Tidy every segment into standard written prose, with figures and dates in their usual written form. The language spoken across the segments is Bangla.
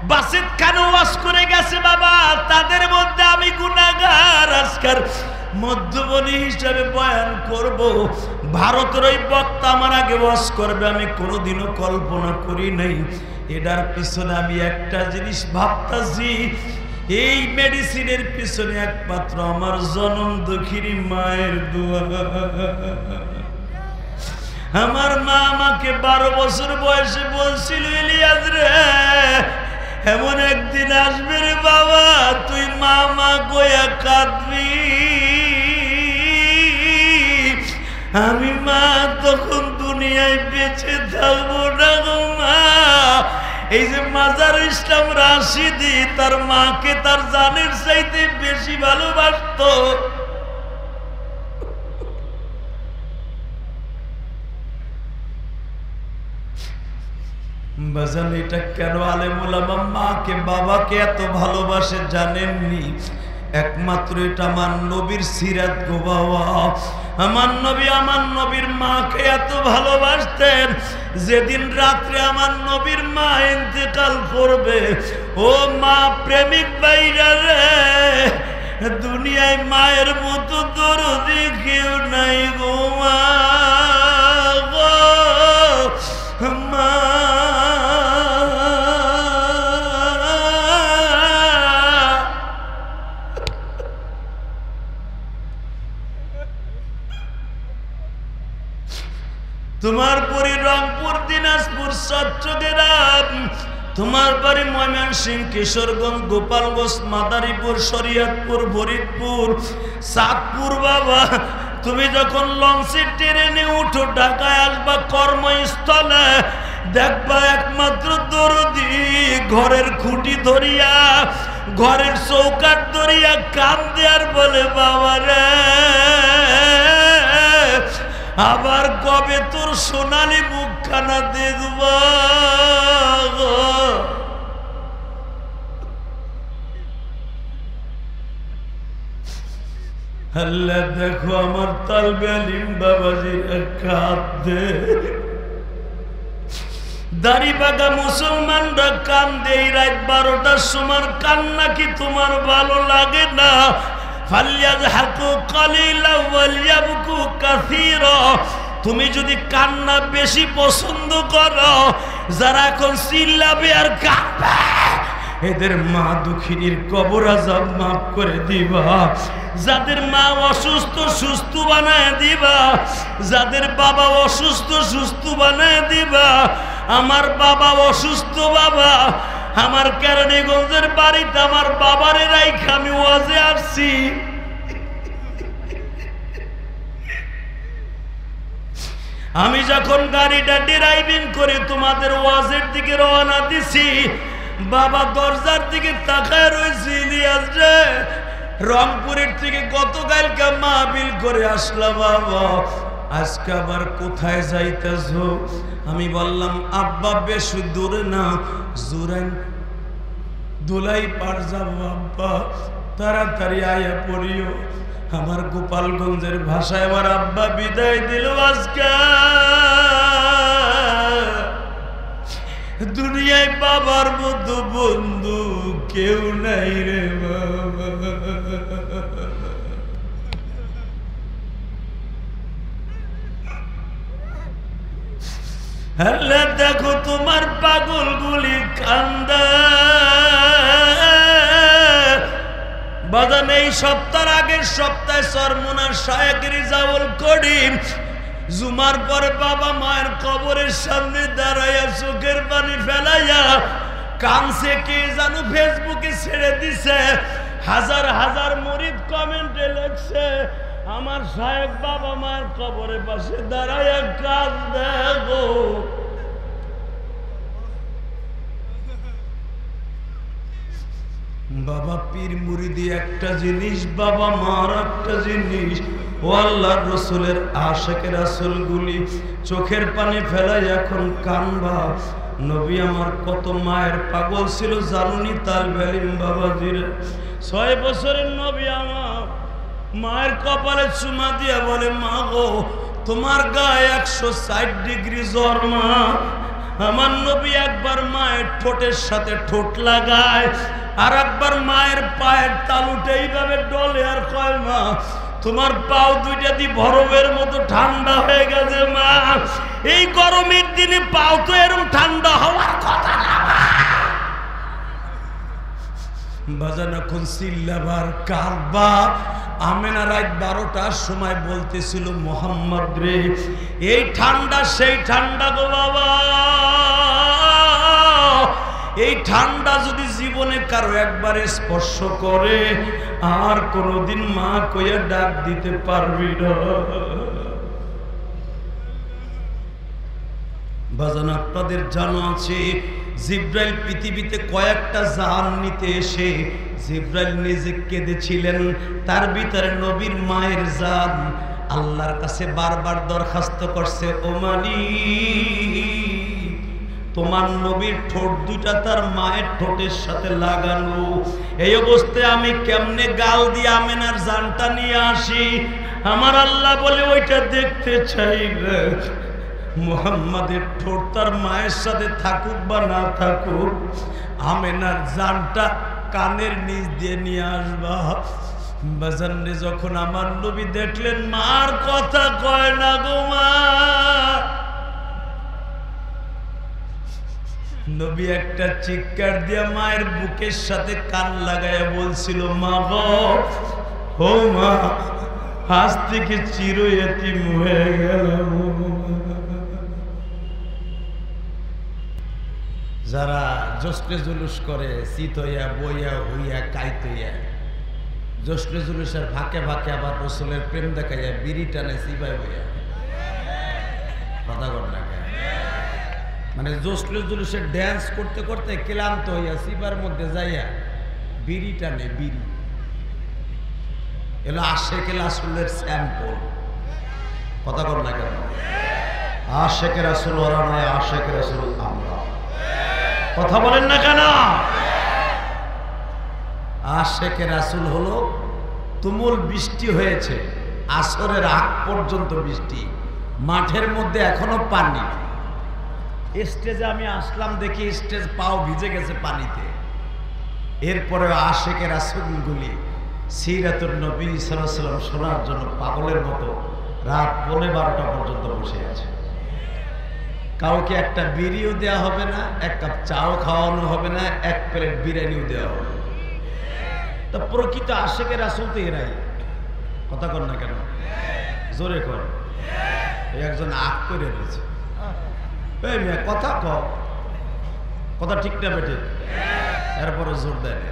বাসিত কেন ওয়াজ করে গেছে বাবা, তাদের মধ্যে আমি গুনাহগার। আজকের মধ্যবনী হিসাবে বয়ান করব। ভারতের ওই বক্তা আমার আগে ওয়াজ করবে, আমি কোনোদিনও কল্পনা করি নাই। এটার পিছনে আমি একটা জিনিস ভাবতাছি, এই মেডিসিনের পিছনে একমাত্র আমার জনম দুঃখিনী মায়ের দোয়া। আমার মা আমাকে 12 বছর বয়সে বলছিল, ইলিয়াস রে এমন একদিন আসবে রে বাবা, তুই মা মা গোয়া কাঁদবি। আমি মা তখন দুনিয়ায় বেঁচে থাকবো না গো মা। এই যে মাজার ইসলাম রাশিদি তার মাকে তার জানের চাইতে বেশি ভালোবাসতো। বাজান এটা কেন আলেম ওলামা মাকে বাবাকে এত ভালোবাসে জানেননি? একমাত্র এটা আমার নবীর সিরাত গো বাবা। আমার নবী আমার নবীর মাকে এত ভালোবাসতেন, যেদিন রাত্রে আমার নবীর মা ইন্তেকাল করবে, ও মা প্রেমিক ভাইরা রে, দুনিয়ায় মায়ের মতো দরদি কেউ নাই গো মা গো মা। তোমার বাড়ি রংপুর, দিনাজপুর, চট্টগ্রাম, তোমার বাড়ি ময়মনসিংহ, কিশোরগঞ্জ, গোপালগঞ্জ, মাদারীপুর, শরীয়তপুর, ফরিদপুর, চাঁদপুর। বাবা তুমি যখন লঞ্চে ট্রেনে উঠো ঢাকায় আসবা কর্মস্থলে, দেখবা একমাত্র দরদি ঘরের খুঁটি ধরিয়া, ঘরের চৌকাঠ ধরিয়া কান্দে আর বলে বাবা রে আবার কবে তোর সোনালি মুখখানা দেখব। আল্লাহ দেখো আমার তালবে আলিম বাবাজির কাঁদে, দাড়ি বাঁকা মুসলমানরা কান্দে। রাত 12টার সময় কান্না কি তোমার ভালো লাগে না? তুমি যদি কান্না বেশি পছন্দ করো, যারা এখন চিল্লাবে আর কাঁদবে, এদের মা দুঃখিনীর কবর আযাব মাফ করে দিবা। যাদের মা অসুস্থ সুস্থ বানায় দিবা, যাদের বাবা অসুস্থ সুস্থ বানায় দিবা। আমার বাবা অসুস্থ বাবা, আমার কেরানীগঞ্জের বাড়িতে আমার বাবারে রাইখা আমি ওয়াজে আসছি। আমি যখন গাড়িটা ড্রাইভিং করে তোমাদের ওয়াজের দিকে রওনা দিছি, বাবা দরজার দিকে তাকায় রয়েছে, ইলিয়াস রে রংপুরের থেকে গতকালকে মাহফিল করে আসলাম বাবা, আজকে আবার কোথায় যাইতেছ? আমি বললাম আব্বা বেশি দূরে না, জুরাইন দোলাই পার যাব আব্বা, তাড়াতাড়ি আয়া পড়িও। আমার গোপালগঞ্জের ভাষায় আমার আব্বা বিদায় দিল আজকে। দুনিয়ায় বাবার মতো বন্ধু কেউ নাই রে বাবা। আল্লাহ দেখো তোমার পাগলগুলি কান্দা। বাজান এই সপ্তাহের আগের সপ্তাহে সরমুনার শায়েখ রিজাউল করিম জুমার পরে বাবা মায়ের কবরের সামনে দাঁড়াইয়া চোখের পানি ফেলাইয়া কানছে, কে জানো ফেসবুকে ছেড়ে দিছে। হাজার হাজার মুরিদ কমেন্টে লেখছে, আমার শায়েখ বাবা মায়ের কবরের পাশে দাঁড়াইয়া কাঁদে গো। বাবা পীর মুরিদি একটা জিনিস, বাবা মার একটা জিনিস। ও আল্লাহর রাসূলের আশিক রাসূলগুলি চোখের পানি ফেলাই এখন কানবা। নবী আমার কত মায়ের পাগল ছিল জানুনি তালবে আলিম বাবাজিরা। 6 বছরের নবী আমার মায়ের কপালে চুমা দিয়া বলে, মা গো তোমার গায়ে 160 ডিগ্রি জ্বর মা। আমার নবী একবার মায়ের ঠোঁটের সাথে ঠোঁট লাগায়, আর একবার মায়ের পায়ের তালুটা এইভাবে ডলে আর কয়, মা তোমার পাও দুইটা দি বরফের মতো ঠান্ডা হয়ে গেছে মা। এই গরমের দিনে পাও তো এরকম ঠান্ডা হওয়ার কথা না। বাজান এখন চিল্লাবার কারবা। আমেনা রাত 12টার সময় বলতেছিল, মোহাম্মদ রে এই ঠান্ডা সেই ঠান্ডা গো বাবা, এই ঠান্ডা যদি জীবনে কারো একবারে স্পর্শ করে আর কোনোদিন মা কইয়া ডাক দিতে পারবি না। বাজান আপনাদের জানা আছে জিব্রাইল পৃথিবীতে কয়েকটা জান নিতে এসে জিব্রাইল নিজে কেঁদেছিলেন। তার ভিতরে নবীর মায়ের জান আল্লাহর কাছে বারবার দরখাস্ত করছে, ও মালিক তোমার নবীর ঠোঁট দুইটা তার মায়ের ঠোঁটের সাথে লাগানো, এই অবস্থায় আমি কেমনে গাল দিয়ে আমেনার জানটা নিয়ে আসি? আমার আল্লাহ বলে ওইটা দেখতে চাইবে। মুহাম্মাদের ঠোঁট তার মায়ের সাথে থাকুক বা না থাকুক, আমেনার জানটা কানের নিচ দিয়ে নিয়ে আসবা। বাজানে যখন আমার নবী দেখলেন মার কথা কয় না গো মা, নবী একটা চিৎকার দিয়া মায়ের বুকের সাথে কান লাগাইয়া বলছিল, মা গো ও মা আজ থেকে চির এতিম হয়ে গেলাম। যারা জশ্নে জুলুস করে শীত হইয়া বইয়া হইয়া কাইত হইয়া, জশ্নে জুলুসের ফাঁকে ফাঁকে আবার রসুলের প্রেম দেখাইয়া বিড়ি টানে সিপাই বইয়া, কথা কর না মানে জশ্নে জুলুসের ড্যান্স করতে করতে ক্লান্ত হইয়া সিপার মধ্যে যাইয়া বিড়ি টানে, বিড়ি এলো আশেকে রাসূলের স্যাম্পল, কথা কর না কেন? আশেকে রাসূল ওরা নয়, আশেকে রাসূল আমরা। কথা বলেন না কেন? আশেকে রাসূল হলো তুমুল বৃষ্টি হয়েছে, আসরের আগ পর্যন্ত বৃষ্টি, মাঠের মধ্যে এখনো পানি। স্টেজে আমি আসলাম দেখি স্টেজ পাও ভিজে গেছে পানিতে। এরপরে আশেকে রাসূলগুলি সিরাতুন নবী সাল্লাল্লাহু আলাইহি ওয়াসাল্লাম শোনার জন্য পাগলের মতো রাত 12:30 পর্যন্ত বসে আছে। কাউকে একটা বিড়িও দেওয়া হবে না, এক কাপ চাও খাওয়ানো হবে না, এক প্লেট বিরিয়ানিও দেওয়া হবে। তা প্রকৃত আশেকে রাসূল তো এরাই, কথা কর না কেন? জোরে কর। একজন আগ করে রয়েছে, এই মেয়ে কথা কর, কথা ঠিক না বেটে? এরপরে জোর দেয়,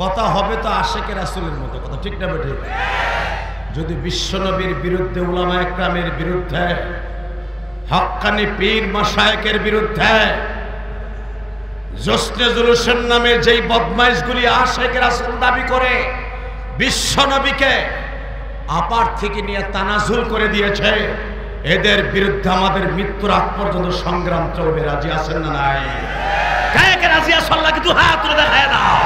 কথা হবে তো আশেকে রাসূলের মতো, কথা ঠিক না বেটে? যদি বিশ্বনবীর বিরুদ্ধে, উলামা একরামের বিরুদ্ধে, হক্কানি পীর মাশায়েখের বিরুদ্ধে, জশ্নে জুলুসের নামে যেই বদমাইশগুলি আশেকে রাসূল দাবি করে বিশ্বনবীকে আপার থেকে নিয়ে তানাজুল করে দিয়েছে, এদের বিরুদ্ধে আমাদের মৃত্যুর আগ পর্যন্ত সংগ্রাম চলবে। রাজি আছেন না নাই? কে কে রাজি আছেন? আল্লাহ কিন্তু হাত তুলে দেখায় দাও।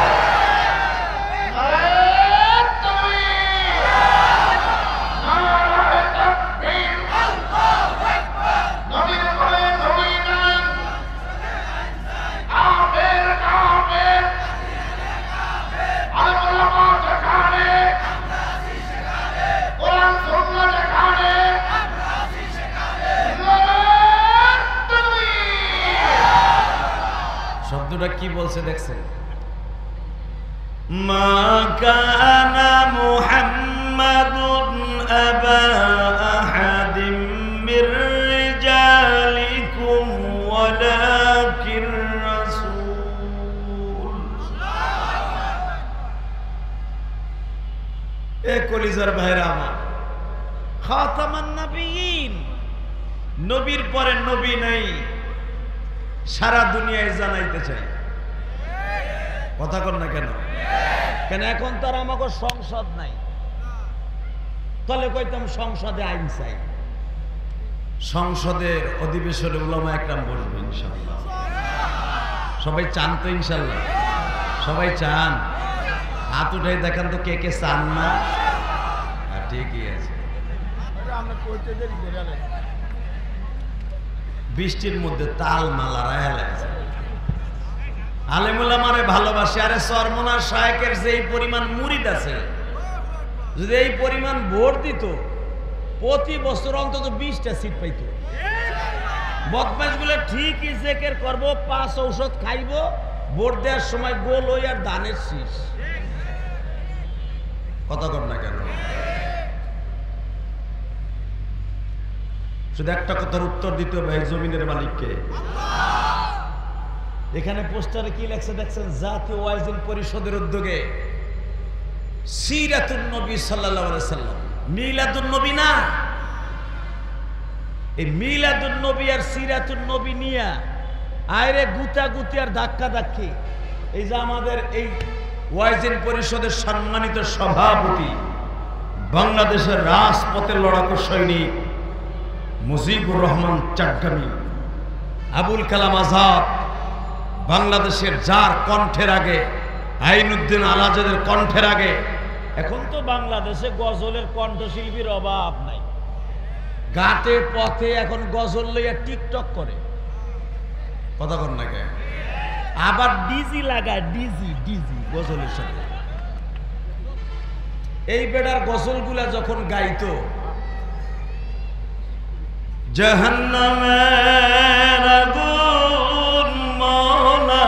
শব্দটা কি বলছে দেখছেন? মা কানা মুহাম্মাদুন আবা আহাদিম মির রিজালিকুম ওয়ালাকিন রাসূল। এ কলিজার ভাইরা আমার, খাতামান নবিয়্যিন, নবীর পরে নবী নাই, সারা দুনিয়ায় জানাইতে চাই। কথা কর না কেন? কেন এখন তার আমাকে সংসদ নাই, তাহলে কইতাম সংসদে আইন চাই। সংসদের অধিবেশনে উলামা একরাম বসবে ইনশাআল্লাহ। সবাই চান তো ইনশাআল্লাহ? সবাই চান? হাত উঠাই দেখেন তো কে কে চান না। ঠিকই আছে। বৃষ্টির মধ্যে তাল মালা রায়া লাগছে। আলেমুল আমারে ভালোবাসে। আরে চরমনার শায়েকের যে এই পরিমাণ মুরিদ আছে, যদি এই পরিমাণ ভোট দিত প্রতি বছর অন্তত 20টা সিট পাইত। বদমাইশগুলো ঠিকই জেকের করবো, 5 ঔষধ খাইব, ভোট দেওয়ার সময় গোল হই আর ধানের শীষ। কথা কর না কেন? শুধু একটা কথার উত্তর দিতে হবে, জমিনের মালিককে। এখানে পোস্টারে কি লেখছে দেখছেন? জাতীয় ওয়াইজিন পরিষদের উদ্যোগে সিরাতুন নবী সাল্লাল্লাহু আলাইহি সাল্লাম, মিলাদুন নবী না, এই মিলাদুন নবী আর সিরাতুন নবী নিয়া আইরে গুতাগুতি আর ধাক্কা ধাক্কি। এই যে আমাদের এই ওয়াইজিন পরিষদের সম্মানিত সভাপতি, বাংলাদেশের রাজপথের লড়াকু সৈনিক মুজিবুর রহমান চাট্টামি, আবুল কালাম আজাদ, বাংলাদেশের যার কণ্ঠের আগে আইনুদ্দিন আল আজাদের কণ্ঠের আগে, এখন তো বাংলাদেশে গজলের কণ্ঠশিল্পীর অভাব নাই। ঘাটে পথে এখন গজল লইয়া টিকটক করে। কথা কর না কে? আবার ডিজি লাগায়, ডিজি ডিজি গজলের সাথে। এই বেড়ার গজলগুলা যখন গাইতো, জাহান্নামের আগুন মওলা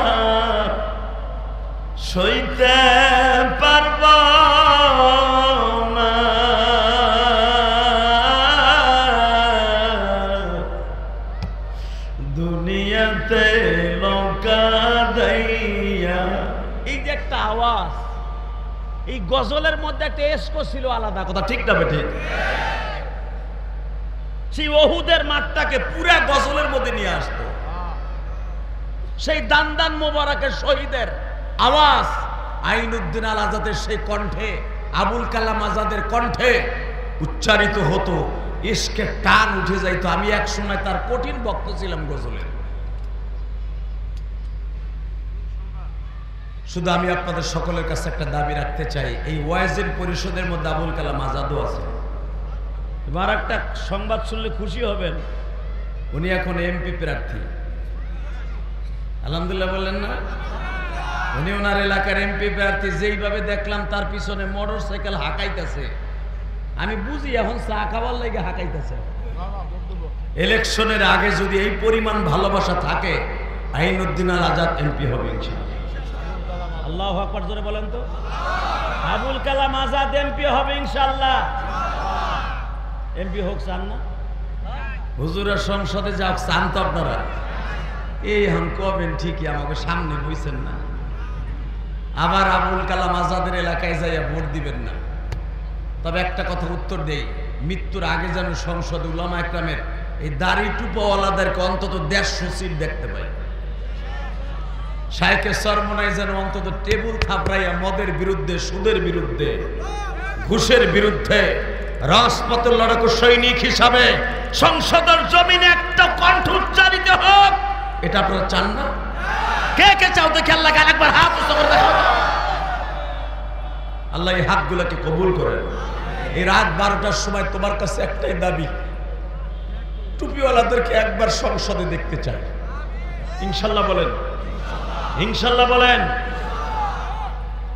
সইতে পারব না, দুনিয়াতে লঙ্কা দাইয়া। এই যে একটা আওয়াজ, এই গজলের মধ্যে একটা এসকো ছিল আলাদা। কথা ঠিক না বেঠিক? সেই ওহুদের মাঠটাকে পুরা গজলের মধ্যে নিয়ে আসতো। সেই দান মোবারকের শহীদের আওয়াজ আইনুদ্দিন আল আজাদের সেই কণ্ঠে, আবুল কালাম আজাদের কণ্ঠে উচ্চারিত হতো। ইশকের টান উঠে যাইতো। আমি এক সময় তার কঠিন ভক্ত ছিলাম গজলের। শুধু আমি আপনাদের সকলের কাছে একটা দাবি রাখতে চাই, এই ওয়াইজিন পরিষদের মধ্যে আবুল কালাম আজাদও আছে। এবার একটা সংবাদ শুনলে খুশি হবেন, উনি এখন এমপি প্রার্থী। আলহামদুলিল্লাহ বললেন না? উনি ওনার এলাকার এমপি প্রার্থী। যেইভাবে দেখলাম তার পিছনে মোটর সাইকেল হাঁকাইতেছে, আমি বুঝি এখন চা খাওয়ার লেগে হাঁকাইতেছে। ইলেকশনের আগে যদি এই পরিমাণ ভালোবাসা থাকে, আইনুদ্দিন আল আজাদ এমপি হবে ইনশাআল্লাহ। আল্লাহু আকবার জোরে বলেন তো। আবুল কালাম আজাদ এমপি হবে ইনশাআল্লাহ। এমপি হোক চান না? হুজুরের সংসদে যাও চান তো আপনারা? এই হান কবেন ঠিকই, আমাকে সামনে বইছেন না। আবার আবুল কালাম আজাদের এলাকায় যাইয়া ভোট দিবেন না। তবে একটা কথা উত্তর দেই, মৃত্যুর আগে যেন সংসদ উলামা একরামের এই দাড়ি টুপোওয়ালাদেরকে অন্তত 150 সিট দেখতে পাই। শায়েখে সরমনায় যেন অন্তত টেবুল থাপড়াইয়া মদের বিরুদ্ধে, সুদের বিরুদ্ধে, ঘুষের বিরুদ্ধে রাজপথের লড়াকু সৈনিক হিসাবে সংসদের জমিনে একটা কণ্ঠ উচ্চারিত হোক। এটা আপনারা চান না? কে কে চাও তো খেয়াল লাগে? একবার হাত উঁচু করে দেখাও। আল্লাহ এই হাতগুলোকে কবুল করেন। এই রাত 12টার সময় তোমার কাছে একটাই দাবি, টুপিওয়ালাদেরকে একবার সংসদে দেখতে চাই। ইনশাল্লাহ বলেন, ইনশাল্লাহ বলেন।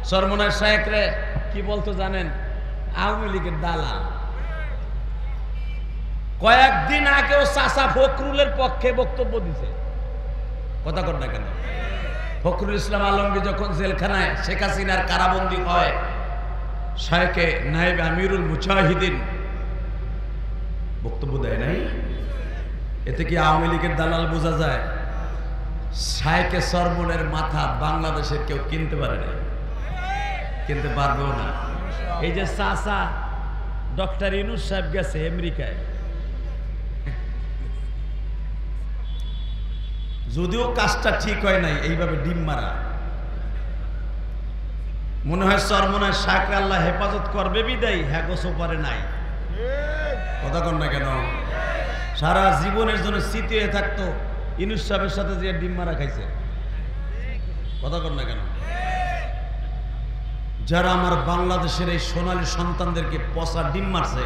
সরমনার শায়েখরে কি বলতো জানেন? আওয়ামী লীগের দালাল। কয়েকদিন আগেও চাচা ফখরুলের পক্ষে বক্তব্য দিছে। কথা কর না কেন? ফখরুল ইসলাম আলমগীর যখন জেলখানায় শেখ হাসিনার কারাবন্দী হয়, শায়েখে নায়েব আমিরুল মুজাহিদিন বক্তব্য দেয় নাই? এতে কি আওয়ামী লীগের দালাল বোঝা যায়? শায়েখে সরমনের মাথা বাংলাদেশের কেউ কিনতে পারে না, কিনতে পারবেও না। এই যে চাচা ডক্টর ইউনূস সাহেব গেছে আমেরিকায়, যদিও কাজটা ঠিক হয় নাই, এইভাবে ডিম মারা। মনে হয় সরমনের শায়েখ আল্লাহ হেফাজত করবে বিদায় হ্যাঁ গোসো পারে নাই। কথা কন না কেন? সারা জীবনের জন্য স্মৃতি হয়ে থাকতো ইউনূস সাহেবের সাথে যে ডিম মারা খাইছে। কথা কন না কেন? যারা আমার বাংলাদেশের এই সোনালী সন্তানদেরকে পচা ডিম মারছে,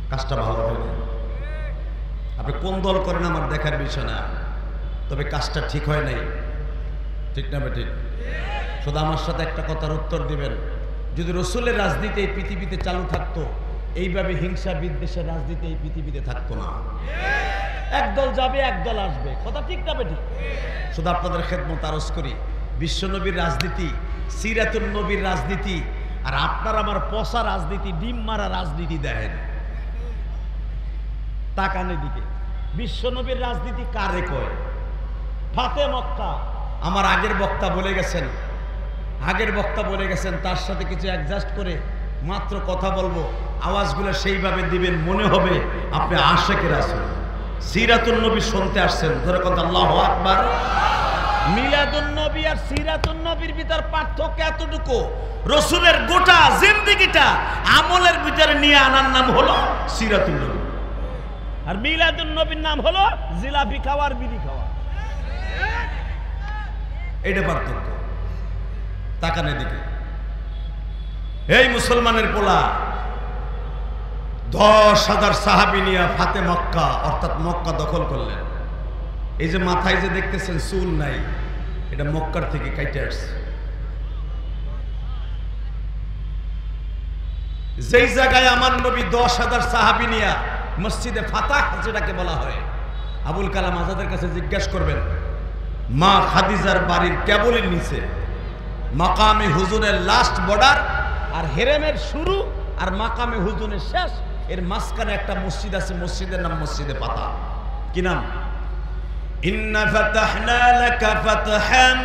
কাজটা ভালো হয় না। আপনি কোন দল করেন আমার দেখার বিষয় না, তবে কাজটা ঠিক হয় নাই। ঠিক না বেঠিক? শুধু আমার সাথে একটা কথার উত্তর দিবেন, যদি রসুলের রাজনীতি এই পৃথিবীতে চালু থাকতো, এইভাবে হিংসা বিদ্বেষের রাজনীতি এই পৃথিবীতে থাকতো না। একদল যাবে একদল আসবে, কথা ঠিক না বেঠিক? শুধু আপনাদের খেদমত আরজ করি, বিশ্বনবীর রাজনীতি, সিরাতুন নবীর রাজনীতি, আর আপনার আমার পচা রাজনীতি, ডিম মারা রাজনীতি দেখেন। তাকানের দিকে বিশ্বনবীর রাজনীতি কারে কয়? ফাতে মক্কা। আমার আগের বক্তা বলে গেছেন, তার সাথে কিছু অ্যাডজাস্ট করে মাত্র কথা বলবো, আওয়াজগুলো সেইভাবে দিবেন মনে হবে আপনি আশিকে রাসূল। সিরাতুন নবী শুনতে আসছেন, ধরে কথা আল্লাহু আকবার। মিলাদুন নবী আর সিরাতুন নবীর ভিতর পার্থক্য এতটুকু, রসুলের গোটা জিন্দেগিটা আমলের ভিতরে নিয়ে আনার নাম হলো সিরাতুন নবী, আর মিলাদুন নবীর নাম হলো জিলাপি খাওয়া আর বিড়ি খাওয়া। এটা পার্থক্য। তাকানের দিকে এই মুসলমানের পোলা 10,000 সাহাবী নিয়ে ফাতে মক্কা অর্থাৎ মক্কা দখল করলেন। এই যে মাথায় যে দেখতেছেন চুল নাই, এটা মক্কার থেকে কাইটে আসছে। যেই জায়গায় আমার নবী 10,000 সাহাবী নিয়ে মসজিদে ফাতাহ যেটাকে বলা হয়, আবুল কালাম আজাদের কাছে জিজ্ঞাসা করবেন, মা খাদিজার বাড়ির কেবলের নিচে মাকামে হুজুরের লাস্ট বর্ডার আর হেরেমের শুরু আর মাকামে হুজুরের শেষ, এর মাঝখানে একটা মসজিদ আছে, মসজিদের নাম মসজিদে ফাতাহ। কি নাম? ইন্না ফাতাহনা লাকা ফাতহাম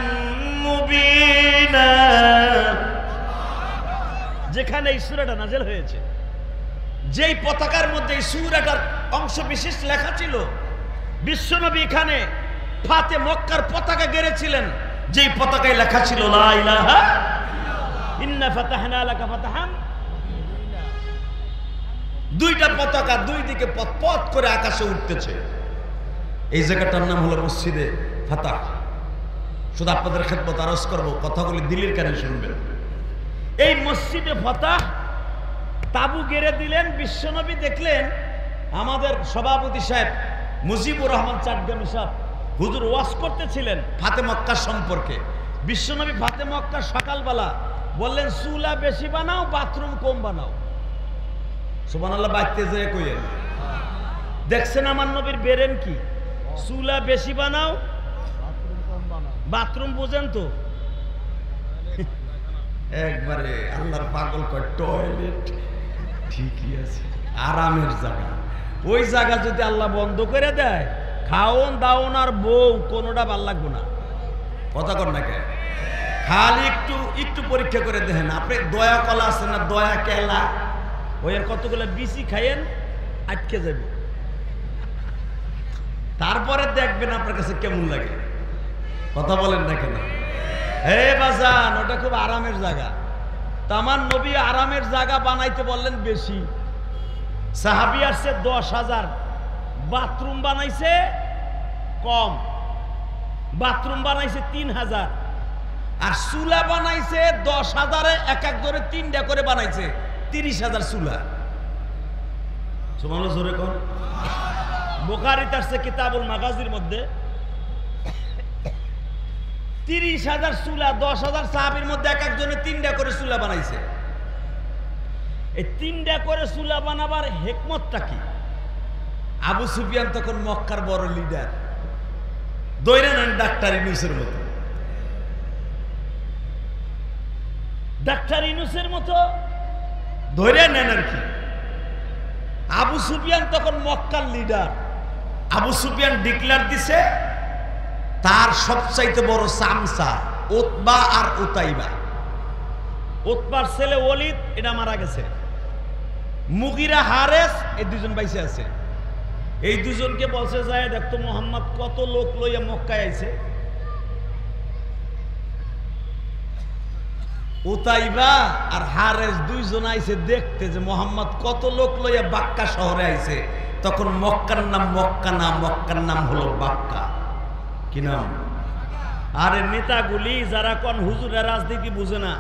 মুবিনা, যেখানে এই সূরাটা নাযিল হয়েছে, যেই পতাকার মধ্যে এই সূরাটার অংশ বিশেষ লেখা ছিল, বিশ্বনবী এখানে ফাতে মক্কার পতাকা গেড়েছিলেন, যেই পতাকায় লেখা ছিল লা ইলাহা ইন্না ফাতাহনা লাকা ফাতহাম। দুইটা পতাকা দুই দিকে পথ করে আকাশে উঠতেছে, এই জায়গাটার নাম হলো মসজিদে ফাতাহ। শুধু আপনাদের খেদমত আরজ করবো, কথাগুলি দিলের কানে শুনবেন। এই মসজিদে ফাতাহ তাবু গেড়ে দিলেন বিশ্বনবী। দেখলেন আমাদের সভাপতি সাহেব মুজিবুর রহমান চাটগামী সাহেব হুজুর ওয়াজ করতেছিলেন ফাতে মক্কা সম্পর্কে। বিশ্বনবী ফাতে মক্কা সকালবেলা বললেন, চুলা বেশি বানাও, বাথরুম কম বানাও। সুবহানাল্লাহ, বাইতে যেয়ে কইেন। দেখছেন আমার নবীর বেরেন কি? চুলা বেশি বানাও, বাথরুম বুঝেন তো? একবারে আল্লাহর পাগল কয়, টয়লেট ঠিকই আছে, আরামের জায়গা। ওই জায়গা যদি আল্লাহ বন্ধ করে দেয়, খাওন দাওন আর বউ কোনোটা ভাল লাগবে না। কথা কর না কে? খালি একটু পরীক্ষা করে দেখেন, আপনি দয়া কলা আছে না, দয়া কেলা, ওই আর কতগুলো বিচি খাইয়েন, আটকে যাবে, তারপরে দেখবেন আপনার কাছে কেমন লাগে। কথা বলেন না কেন? হে বাজান, ওটা খুব আরামের জায়গা। তামান নবী আরামের জায়গা বানাইতে বললেন বেশি। সাহাবী আসছে 10,000, বাথরুম বানাইছে কম, বাথরুম বানাইছে 3,000, আর চুলা বানাইছে 10,000-এ এক এক ধরে 3টা করে বানাইছে, 30,000 চুলা। সুবহানাল্লাহ, জোরে কোন। বুখারীতে আসছে কিতাবুল মাগাজির মধ্যে 30,000 চুলা, 10,000 সাহাবীর মধ্যে এক একজনে 3টা করে চুলা বানাইছে। এই 3টা করে চুলা বানাবার হিকমতটা কি? আবু সুফিয়ান তখন মক্কার বড় লিডার, দৈরা নেন ডাক্তার ইউনূসের মতো। ডাক্তার ইউনূসের মতো ধরে নেন আর কি। আবু সুফিয়ান তখন মক্কার লিডার। আবু সুফিয়ান ডিক্লার দিছে তার সবচাইতে বড় চামচা উতবা আর উতাইবা। উতবার ছেলে ওলিদ, এটা মারা গেছে। মুগিরা হারেস, এই দুজন বাইসে আছে। এই দুজনকে বলছে, যায় দেখতো মোহাম্মদ কত লোক লইয়া মক্কায় আইছে। উতাইবা আর হারেস দুইজন আইছে দেখতে যে মোহাম্মদ কত লোক লইয়া বাক্কা শহরে আইছে। তখন মক্কার নাম মক্কা না, মক্কার নাম হলো বাক্কা। কি নাম? আরে নেতাগুলি যারা কোন হুজুরের রাজনীতি বুঝে না,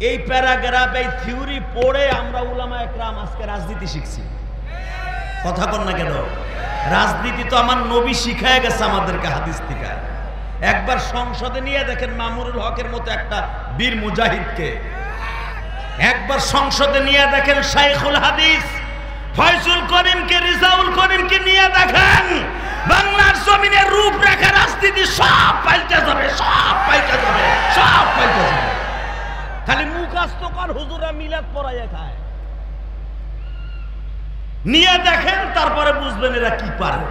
এই প্যারাগ্রাফ এই থিওরি পড়ে আমরা উলামা একরাম আজকে রাজনীতি শিখছি। কথা কন না কেন? রাজনীতি তো আমার নবী শিখায় গেছে আমাদেরকে হাদিস থেকে। একবার সংসদে নিয়ে দেখেন মামুনুল হকের মতো একটা বীর মুজাহিদকে, একবার সংসদে নিয়ে দেখেন শাইখুল হাদিস ফয়জুল করিমকে, রিজাউল করিমকে নিয়ে দেখেন, বাংলার জমিনের রূপরেখা রাজনীতি সব পাল্টে যাবে, সব পাল্টে যাবে, সব পাল্টে যাবে। খালি মুখাস্ত কর হুজুরা মিলাদ পড়াইয়া খায়, নিয়ে দেখেন তারপরে বুঝবেন এরা কি পারে।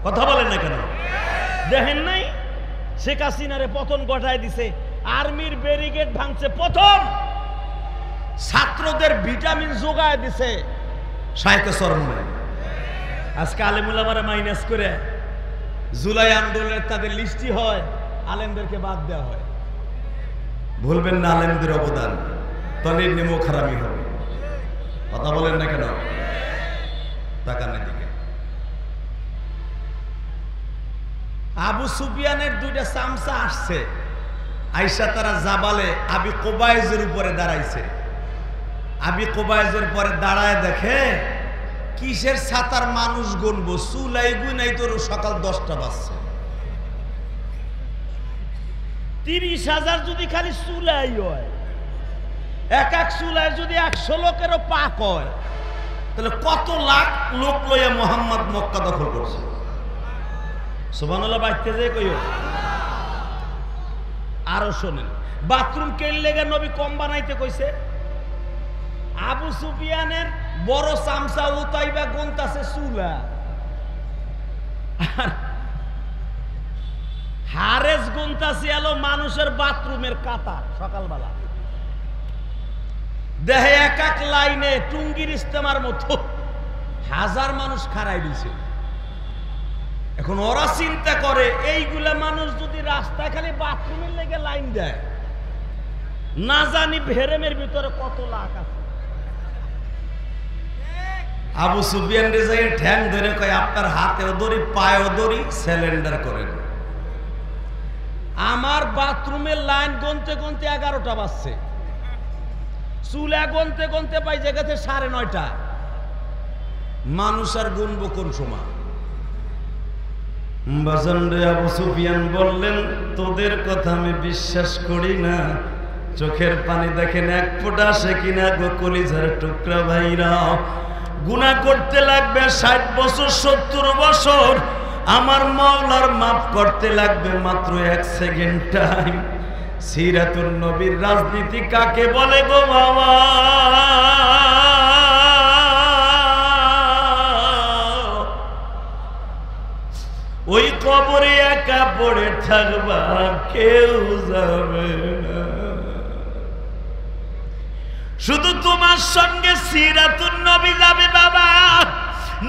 কথা বলেন না কেন? দেখেন নাই শেখ হাসিনারে পতন ঘটায় দিছে, আর্মির ব্যারিকেড ভাঙছে, প্রথম ছাত্রদের ভিটামিন যোগায় দিছে শায়েখে চরমনাই। আজকে আলেমুলামারা মাইনাস করে জুলাই আন্দোলনের তাদের লিস্টি হয়, আলেমদেরকে বাদ দেওয়া হয়। ভুলবেন না আলেমদের অবদান, তলির নেমো খারামি হবে। কথা বলেন না কেন? তাকানের দিকে আবু সুফিয়ানের দুইটা চামচা আসছে, আইসা তারা জাবালে আবি কোবায়েজের উপরে দাঁড়াইছে। আবি কোবায়েজের পরে দাঁড়ায় দেখে কিসের ছাতার মানুষ গুনবো, চুলাই গুনাই তোর সকাল 10টা বাজছে। 30,000 যদি খালি চুলাই হয়, এক এক চুলায় যদি 100 লোকেরও পাক হয়, তাহলে কত লাখ লোক লইয়া মোহাম্মদ মক্কা দখল করছে। সুবহানাল্লাহ বাইতে যে কইও। আরো শোনেন, বাথরুম কেন লেগে নবী কম বানাইতে কইছে? আবু সুফিয়ানের বড় চামচা উতাইবা গুনতাছে চুলা, হারেস গুনতাছে এলো মানুষের বাথরুমের কাতার। সকালবেলা দেহে এক এক লাইনে টুঙ্গির ইস্তেমার মতো 1000 মানুষ খাড়াই দিছে। এখন ওরা চিন্তা করে এইগুলা মানুষ যদি রাস্তায় খালি বাথরুমের লেগে লাইন দেয়, না জানি ভেরেমের ভিতরে কত লাখ আছে। আবু সুফিয়ান রেজাই ঠ্যাং ধরে কয় আপনার হাতেও দড়ি পায়েও দড়ি, সিলিন্ডার করেন। আমার বাথরুমের লাইন গুনতে গুনতে 11টা বাজছে, চুলা গুনতে গুনতে পাই জায়গাতে 9:30। মানুষ আর গুনবো কোন সময়? আবু সুফিয়ান বললেন তোদের কথা আমি বিশ্বাস করি না, চোখের পানি দেখেন এক ফোঁটা আসে কিনা গো কলিজার টুকরা ভাইরা। গুনাহ করতে লাগবে 60 বছর 70 বছর, আমার মাওলার মাফ করতে লাগবে মাত্র 1 সেকেন্ড টাইম। সিরাতুন নবীর রাজনীতি কাকে বলে গো বাবা? ওই কবরে একা পড়ে থাকবা, কেউ যাবে না। শুধু তোমার সঙ্গে সিরাতুন নবী যাবে বাবা,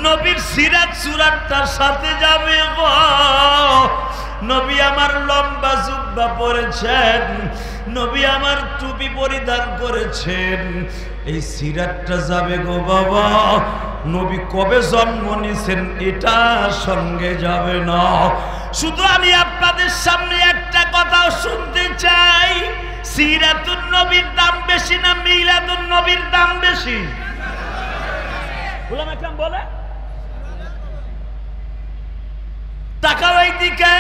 নবীর সিরাত সুরাতটার সাথে যাবে গো। নবী আমার লম্বা জুব্বা পরেছেন, নবী আমার টুপি পরিধান করেছেন, এই সিরাতটা যাবে গো বাবা। নবী কবে জন্ম নিয়েছেন এটা সঙ্গে যাবে না। শুধু আমি আপনাদের সামনে একটা কথা শুনতে চাই, সিরাতুন নবীর দাম বেশি না মিলাদুন নবীর দাম বেশি? গোলাম আকরাম বলে তাকাও এই দিকে।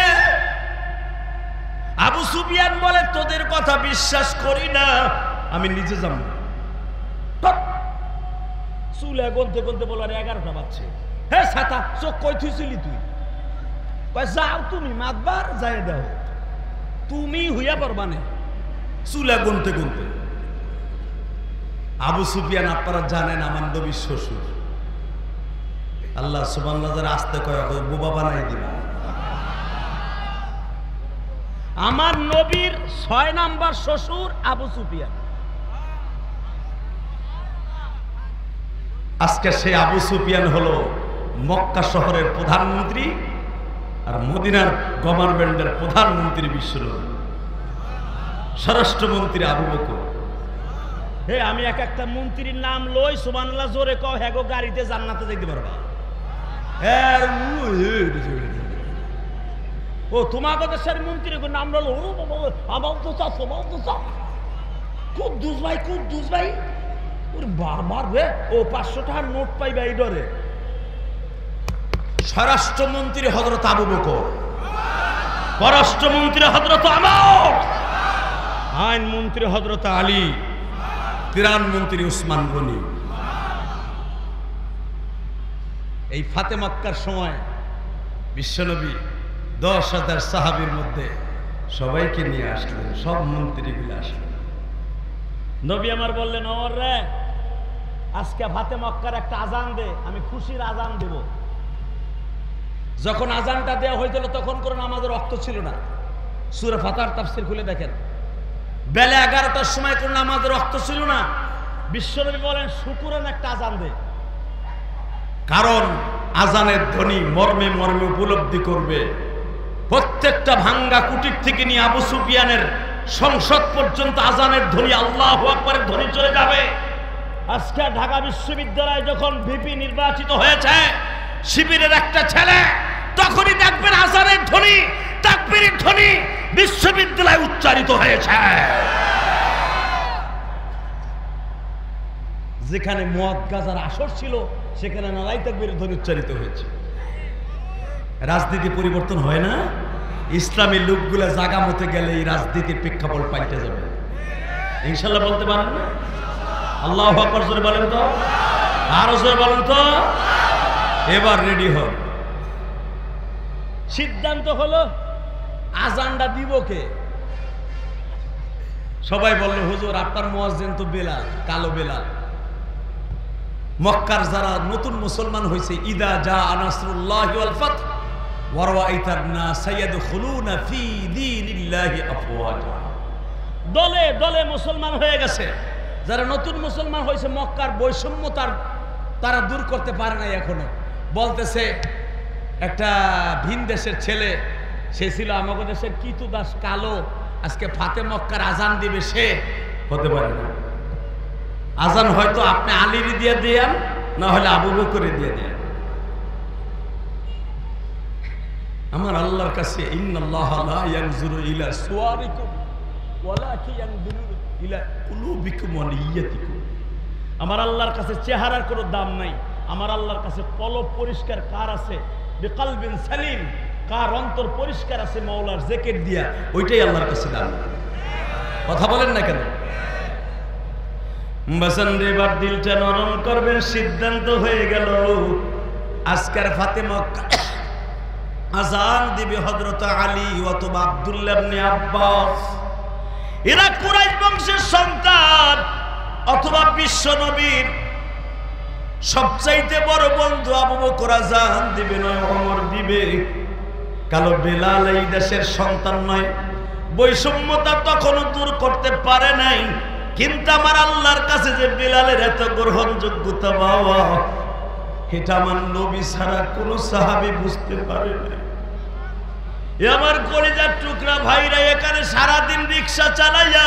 আবু সুফিয়ান বলে তোদের কথা বিশ্বাস করি না, আমি নিজে যাব। চুলে গলতে গলতে বলার 11টা বাজছে। হে ছাতা চোখ কই থুইছিলি তুই? যাও তুমি মাতবার যাই দাও, তুমি হইয়া পারবানে। চুলে গুনতে গুনতে আবু সুফিয়ান আপনারা জানেন আমার নবীর শ্বশুর। আল্লাহ সুবহানাল্লাহ যারা আসতে কয় বোবা বানাই দিবা। আমার নবীর 6 নাম্বার শ্বশুর আবু সুফিয়ান। আজকে সেই আবু সুফিয়ান হলো মক্কা শহরের প্রধানমন্ত্রী আর মদিনার গভর্নমেন্টের প্রধানমন্ত্রী বিশ্বনবী স্বরাষ্ট্রমন্ত্রী আবু বকর। হে আমি এক একটা মন্ত্রীর নাম লই, সুবহানাল্লাহ জোরে কও, হ্যাঁ গো গাড়িতে জান্নাতে যেতে পারবা। ও তোমাকে দেশের মন্ত্রী নাম ললো আমার তো কুদ্দুস ভাই, কুদ্দুস ভাই বারবার রে ও 500 টাকার নোট পাইবা এই ডরে। স্বরাষ্ট্রমন্ত্রী হযরত আবু বকর, পররাষ্ট্রমন্ত্রী হযরত ওমর, আইনমন্ত্রী হযরত আলী, ত্রাণমন্ত্রী উসমান গনি। এই ফাতে মক্কার সময় বিশ্বনবী 10,000 সাহাবীর মধ্যে সবাইকে নিয়ে আসলেন, সব মন্ত্রীগুলো আসলেন। নবী আমার বললেন, ওমর রে, আজকে ফাতে মক্কার একটা আজান দে, আমি খুশির আজান দেব। যখন আজানটা দেওয়া হয়েছিল তখন কোনো নামাজের রক্ত ছিল না। সূরা ফাতার তাফসীর খুলে দেখেন, বেলা 11টার সময় কোনো নামাজের রক্ত ছিল না। বিশ্বনবী বলেন, শুকুরান একটা আজান দে, কারণ আজানের ধ্বনি মর্মে মর্মে উপলব্ধি করবে। প্রত্যেকটা ভাঙ্গা কুটির থেকে নিয়ে আবু সুফিয়ানের সংসদ পর্যন্ত আজানের ধ্বনি, আল্লাহু আকবারের ধ্বনি চলে যাবে। আজকে ঢাকা বিশ্ববিদ্যালয়ে যখন ভিপি নির্বাচিত হয়েছে শিবিরের একটা ছেলে, তখনই দেখবেন আজানের ধ্বনি, তাকবীরের ধ্বনি বিশ্ববিদ্যালয়ে উচ্চারিত হয়েছে। যেখানে মদ গাজার আসর ছিল সেখানে নালাই তাকবীরের ধ্বনি উচ্চারিত হয়েছে। রাজনীতি পরিবর্তন হয় না? ইসলামী লোকগুলা জাগা মতে গেলে এই রাজনীতির প্রেক্ষাপট পাল্টে যাবে ইনশাল্লাহ। বলতে পারেন না? আল্লাহু আকবার জোরে বলেন তো, আরো জোরে বলেন তো। এবার রেডি হন। সিদ্ধান্ত হলো আজানটা দিব কে? সবাই বলল, হুজুর আপনার মুয়াজ্জিন তো বেলাল, কালো বেলাল। মক্কার যারা নতুন মুসলমান হয়েছে, ইদা জা নাসরুল্লাহি ওয়াল ফাত ওয়া রাআইতান নাস ইয়াদখুলুনা ফি দীনিল্লাহি আফওয়াজা, দলে দলে মুসলমান হয়ে গেছে। যারা নতুন মুসলমান হয়েছে, মক্কার বৈষম্য তারা দূর করতে পারে নাই এখনো। বলতেছে একটা ভিন দেশের ছেলে, সে ছিল আমাদের দেশের কিতু দাস, কালো, আজকে ফাতে মক্কার আজান দিবে, সে হতে পারে না। আজান হয়তো আপনি আলীর দিয়ে দেন, না হলে আবু বকরে দিয়ে দেন। আমার আল্লাহর কাছে ইন্নাল্লাহা লা ইয়ানজুরু ইলা সুওয়ারিকুম ওয়ালাকিন ইয়ানজুরু ইলা কুলুবিকুম ওয়া নিয়্যাতিকুম। আমার আল্লাহর কাছে চেহারার কোনো দাম নাই। আমার আল্লাহর কাছে কলব পরিষ্কার কার আছে, বিকলবিন সালিম, কার অন্তর পরিষ্কার আছে মাওলার জিকির দিয়া, ওইটাই আল্লাহর কাছে দাম। কথা বলেন না কেন? বাসান রে, এবার দিলটা নরম করবেন। সিদ্ধান্ত হয়ে গেল, আজকের ফাতে মক্কা আজান দিবে হযরত আলী অথবা আব্দুল্লাহ ইবনে আব্বাস। এরা কুরাইশ বংশের সন্তান, অথবা বিশ্ব নবীর সবচাইতে বড় বন্ধু আবু বকর আজান দিবে নয়, ওমর দিবে। কালো বেলাল এই দেশের সন্তান নয়। বৈষম্যতা তখনও দূর করতে পারে নাই, কিন্তু আমার আল্লাহর কাছে যে বেলালের এত গ্রহণযোগ্যতা বাবা, এটা আমার নবী ছাড়া কোন সাহাবী বুঝতে পারে না। আমার কলিজার টুকরা ভাইরা এখানে সারাদিন রিক্সা চালাইয়া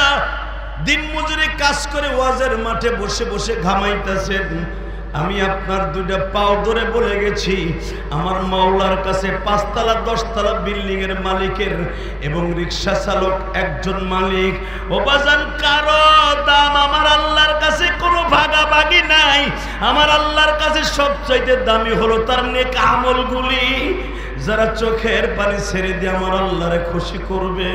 দিন মজুরি কাজ করে ওয়াজের মাঠে বসে বসে ঘামাইতেছেন। আমি আপনার দুইটা পাও ধরে বলে গেছি, আমার মাওলার কাছে 5 তলা 10 তলা বিল্ডিং এর মালিকের এবং রিক্সা চালক একজন মালিক। ও বাজান, কারো দাম আমার আল্লাহর কাছে কোনো ভাগাভাগি নাই। আমার আল্লাহর কাছে সবচাইতে দামি হলো তার নেক আমলগুলি। যারা চোখের পানি ছেড়ে দিয়ে আমার আল্লাহরে খুশি করবে,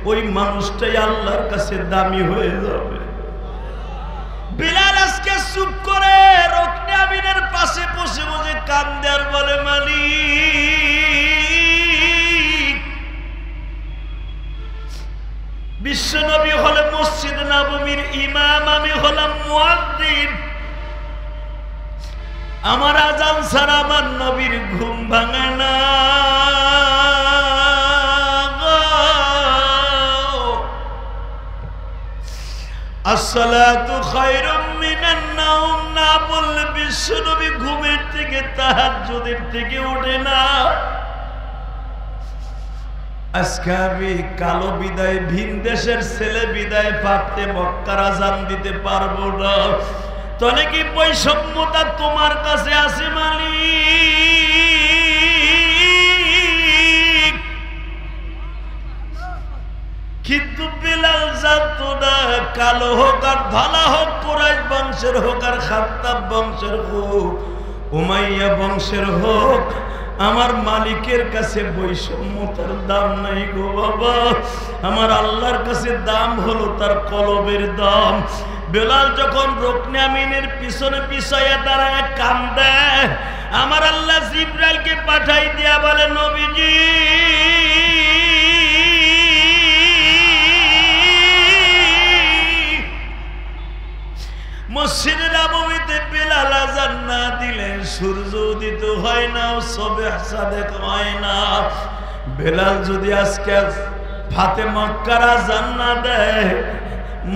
ওই মানুষটাই আল্লাহর কাছে দামি হয়ে যাবে। বিলাল আজকে চুপ করে রুকনে আমিনের পাশে বসে বসে কান্দে আর বলে, মালিক, বিশ্বনবী হলে মসজিদ নববীর ইমাম, আমি হলাম মুয়াজ্জিন। আমার আজান ছাড়া আমার নবীর ঘুম ভাঙে না। আসসালাতু খায়রুম মিনান নাওম না বললে বিশ্বনবী ঘুমের থেকে, তাহাজ্জুদের থেকে ওঠে না। আজকে আমি কালো বিদায়, ভিন দেশের ছেলে বিদায় পাপতে মক্কার আজান দিতে পারবো না। তাহলে কি বৈষম্যতা তোমার কাছে আছে মালিক? কিন্তু বেলাল জানতো না, কালো হোক আর ধলা হোক, কুরাইশ বংশের হোক আর খাত্তাব বংশের হোক, উমাইয়া বংশের হোক, আমার মালিকের কাছে বৈষম্যতার দাম নাই গো বাবা, আমার আল্লাহর কাছে দাম হলো তার কলবের দাম। বেলাল যখন রুকনে আমিনের পিছনে পিছাইয়া দাঁড়ায় কান্দে, আমার আল্লাহ জিবরাইলকে পাঠাই দিয়া বলে, নবীজি মসজিদে নববীতে বেলাল আযান না দিলে সূর্য উদিত হয় না, সুবহ সাদেক হয় না। বেলাল যদি আজকে ফাতে মক্কার আযান না দেয়,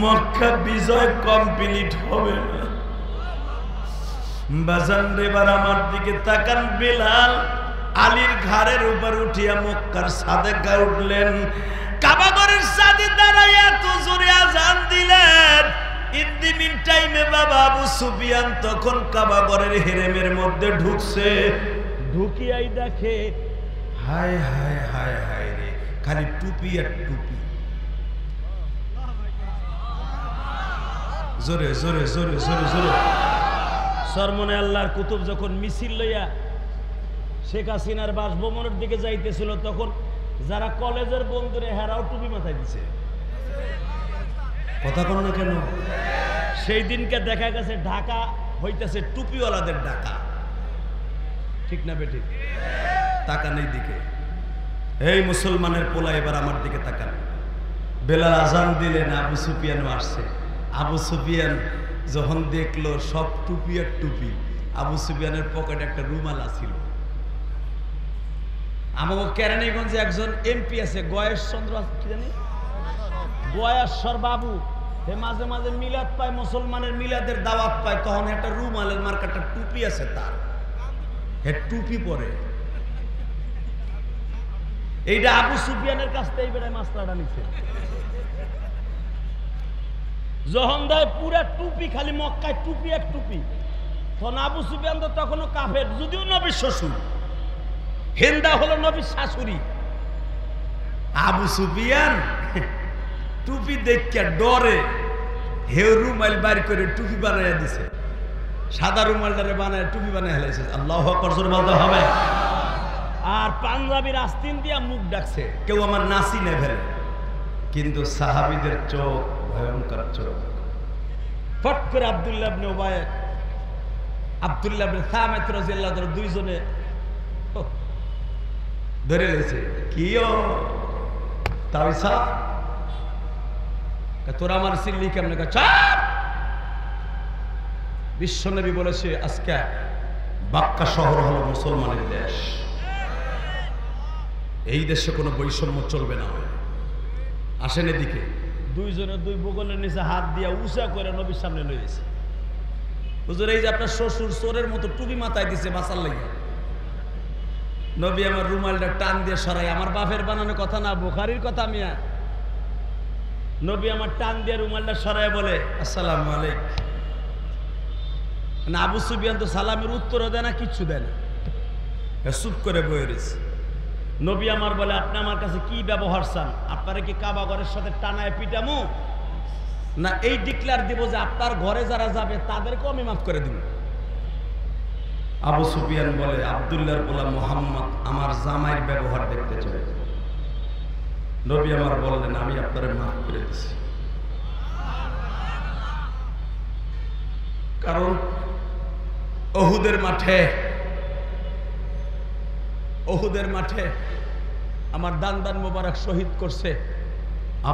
মক্কা বিজয় কমপ্লিট হবে না। বাজান এবার আমার দিকে তাকান। বেলাল আলীর ঘাড়ের উপর উঠিয়া মক্কার সাদেক গায়ে উঠলেন, কাবাগরের সাথে দাঁড়াইয়া এত জোরে আযান দিলেন। ইন দি মিন টাইমে বাবা আবু সুফিয়ান তখন কাবাগরের হেরেমের মধ্যে ঢুকছে। ঢুকিয়াই দেখে, হায় হায় হায় হায় রে, খালি টুপি আর টুপি। জোরে জোরে জোরে জোরে জোরে। সরমনে আল্লাহর কুতুব যখন মিছিল লইয়া শেখ হাসিনার বাসভবনের দিকে যাইতেছিল, তখন যারা কলেজের বন্ধুরে হেরাও টুপি মাথায় দিছে। কথা বলো না কেন? সেই দিনকে দেখা গেছে ঢাকা হইতেছে টুপিওয়ালাদের ঢাকা, ঠিক না বেটি? তাকান এই দিকে। এই মুসলমানের পোলা, এবার আমার দিকে তাকান। বেলাল আজান দিলেন, আবু সুফিয়ানও আসছে। আবু সুফিয়ান যখন দেখলো সব টুপি আর টুপি, আবু সুফিয়ানের পকেটে একটা রুমাল আছিল। আমাকে কেরানীগঞ্জে একজন এমপি আছে, গয়েশচন্দ্র কি জানি, গয়েশ্বর বাবু, হে মাঝে মাঝে মিলাদ পায়, মুসলমানের মিলাদের দাওয়াত পায়, তখন একটা রুমালের মার্কাটা টুপি আছে তার, হে টুপি পরে। এইটা আবু সুফিয়ানের কাছ থেকে বেড়ায় মাসলাটা নিছে। যখন দেয় পুরা টুপি, খালি মক্কায় টুপি এক টুপি, তখন আবু সুফিয়ান তো তখনও কাফের, যদিও নবীর শ্বশুর, হিন্দা হলো নবীর শাশুড়ি। আবু সুফিয়ান টুপি দেখে ডরে হেউ রুমাল বাইর করে টুপি বানাইয়া দিছে, সাদা রুমালটারে বানায় টুপি বানায় হেলাইছে। আল্লাহু আকবার জোরে বলতে হবে। আর পাঞ্জাবির আস্তিন দিয়া মুখ ডাকছে, কেউ আমার নাসি নে ফেলে। কিন্তু সাহাবীদের চোখ ভয়ঙ্কর চোখ। ফট করে আব্দুল্লাহ ইবনে উবাই, আব্দুল্লাহ ইবনে সামিত রাদিয়াল্লাহু তাআলা দুইজনে ধরে লেছে। কিও তাইসা তোরা আমার সিল্লি কেমনে? চাপ! বিশ্বনবী বলেছে আজকে মক্কা শহর হলো মুসলমানের দেশ, এই দেশে কোনো বৈষম্য চলবে না। আসেন এদিকে। দুইজনে দুই বগলের নিচে হাত দিয়া উঁচা করে নবীর সামনে লইছে। হুজুর, এই যে আপনার শ্বশুর চোরের মতো টুপি মাথায় দিছে বাঁচার লাগে। নবী আমার রুমালটা টান দিয়ে সরাই, আমার বাপের বানানো কথা না, বুখারীর কথা। মিয়া নবী আমার টান দিয়ে রুমালটা সরাই বলে, আসসালামু আলাইকুম। না, আবু সুফিয়ান তো সালামের উত্তরও দেয় না, কিচ্ছু দেয় না, চুপ করে বয়ে রয়েছে। নবী আমার বলে, আপনি আমার কাছে কি ব্যবহার চান? আপনারা কি কাবা ঘরের সাথে টানায় পিটামু, না এই ডিক্লার দিব যে আপনার ঘরে যারা যাবে তাদেরকেও আমি মাফ করে দিব? আবু সুফিয়ান বলে, আব্দুল্লাহর পোলা মুহাম্মদ আমার জামাইয়ের ব্যবহার দেখতে চাই। নবী আমার বললেন, আমি আপনারে মাফ করে দিছি। কারণ উহুদের মাঠে আমার দান মোবারক শহীদ করছে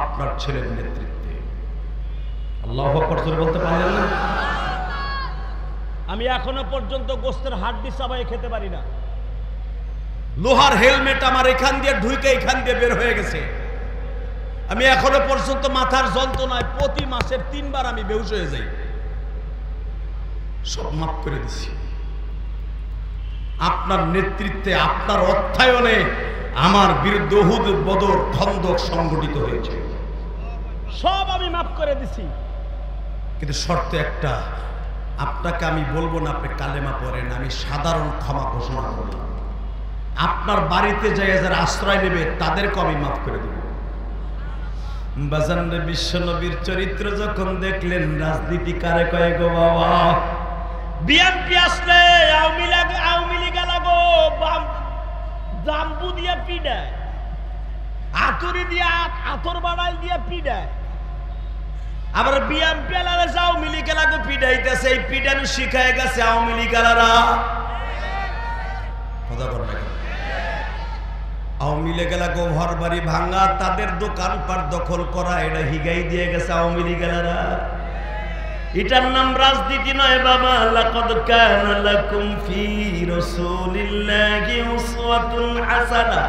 আপনার ছেলের নেতৃত্বে। আল্লাহু আকবার বলতে পারলেন না? আমি এখনো পর্যন্ত গোস্তের হাড্ডি চাবাই খেতে পারি না। লোহার হেলমেট আমার এখান দিয়ে ঢুকে এখান দিয়ে বের হয়ে গেছে। আমি এখনো পর্যন্ত মাথার যন্ত্রণায় প্রতি মাসের 3 বার আমি বেহুশ হয়ে যাই। সব মাফ করে দিছি। আপনার নেতৃত্বে, আপনার অর্থায়নে আমার বিরুদ্ধে উহুদ, বদর, খন্দক সংগঠিত হয়েছে, সব আমি মাফ করে দিছি। কিন্তু শর্ত একটা, আপনাকে আমি বলবো না আপনি কালেমা পড়েন, আমি সাধারণ ক্ষমা ঘোষণা করলাম। আপনার বাড়িতে যাই যারা আশ্রয় নেবে তাদেরকে আমি মাফ করে দেব। বাজান, বিশ্ব নবীর চরিত্র যখন দেখলেন, রাজনীতি কারে কয় গো বাবা? বিএনপি আসলে আওয়ামী লীগ লাগো, জাম্বু দিয়ে পিডায়, আতরি দিয়ে আতর বাড়াই দিয়ে পিডায়। আবার বিএমপি আলাদা আওয়ামী লীগ এলাকা পিডাইতেছে, এই পিডানো শিখায় গেছে আওয়ামী লীগ আলাদা। কথা বল না, আওয়ামী লীগ এলাকা ঘর বাড়ি ভাঙা, তাদের দোকানপাট দখল করা, এটা হিগাই দিয়ে গেছে আওয়ামী লীগ এলাকা। এটার নাম রাজনীতি নয় বাবা। লাকাদ কানা লাকুম ফি রাসূলিল্লাহি উসওয়াতুন হাসানাহ।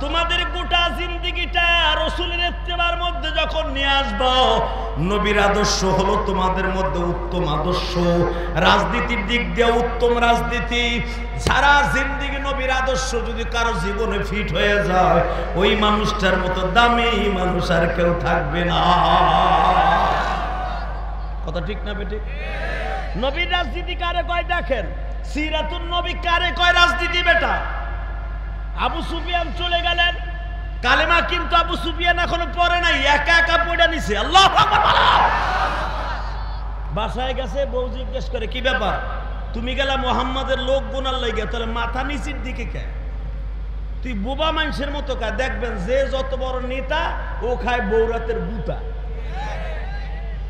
তোমাদের গোটা জিন্দেগিটা রাসূলের ইত্তেবার মধ্যে যখন নিয়ে আসবো, নবীর আদর্শ হলো তোমাদের মধ্যে উত্তম আদর্শ, রাজনীতির দিক দিয়ে উত্তম রাজনীতি। সারা জিন্দেগি নবীর আদর্শ যদি কারো জীবনে ফিট হয়ে যায়, ওই মানুষটার মতো দামি মানুষ আর কেউ থাকবে না। কথা ঠিক না বেঠিক? নবীর রাজনীতি কারে কয় দেখেন, সিরাতুন নবী কারে কয় রাজনীতি বেটা। আবু সুফিয়ান চলে গেলেন, কালেমা কিন্তু আবু সুফিয়ান এখনো পড়ে নাই, একা একা পড়ে নিছে। আল্লাহু আকবার। বাসায় গেছে, বউ জিজ্ঞেস করে কি ব্যাপার, তুমি গেলা মুহাম্মাদের লোক গুনার লাগে, তাহলে মাথা নিচের দিকে কে? তুই বোবা মানুষের মতো কা। দেখবেন যে যত বড় নেতা ও খায় বৌরাতের বুতা।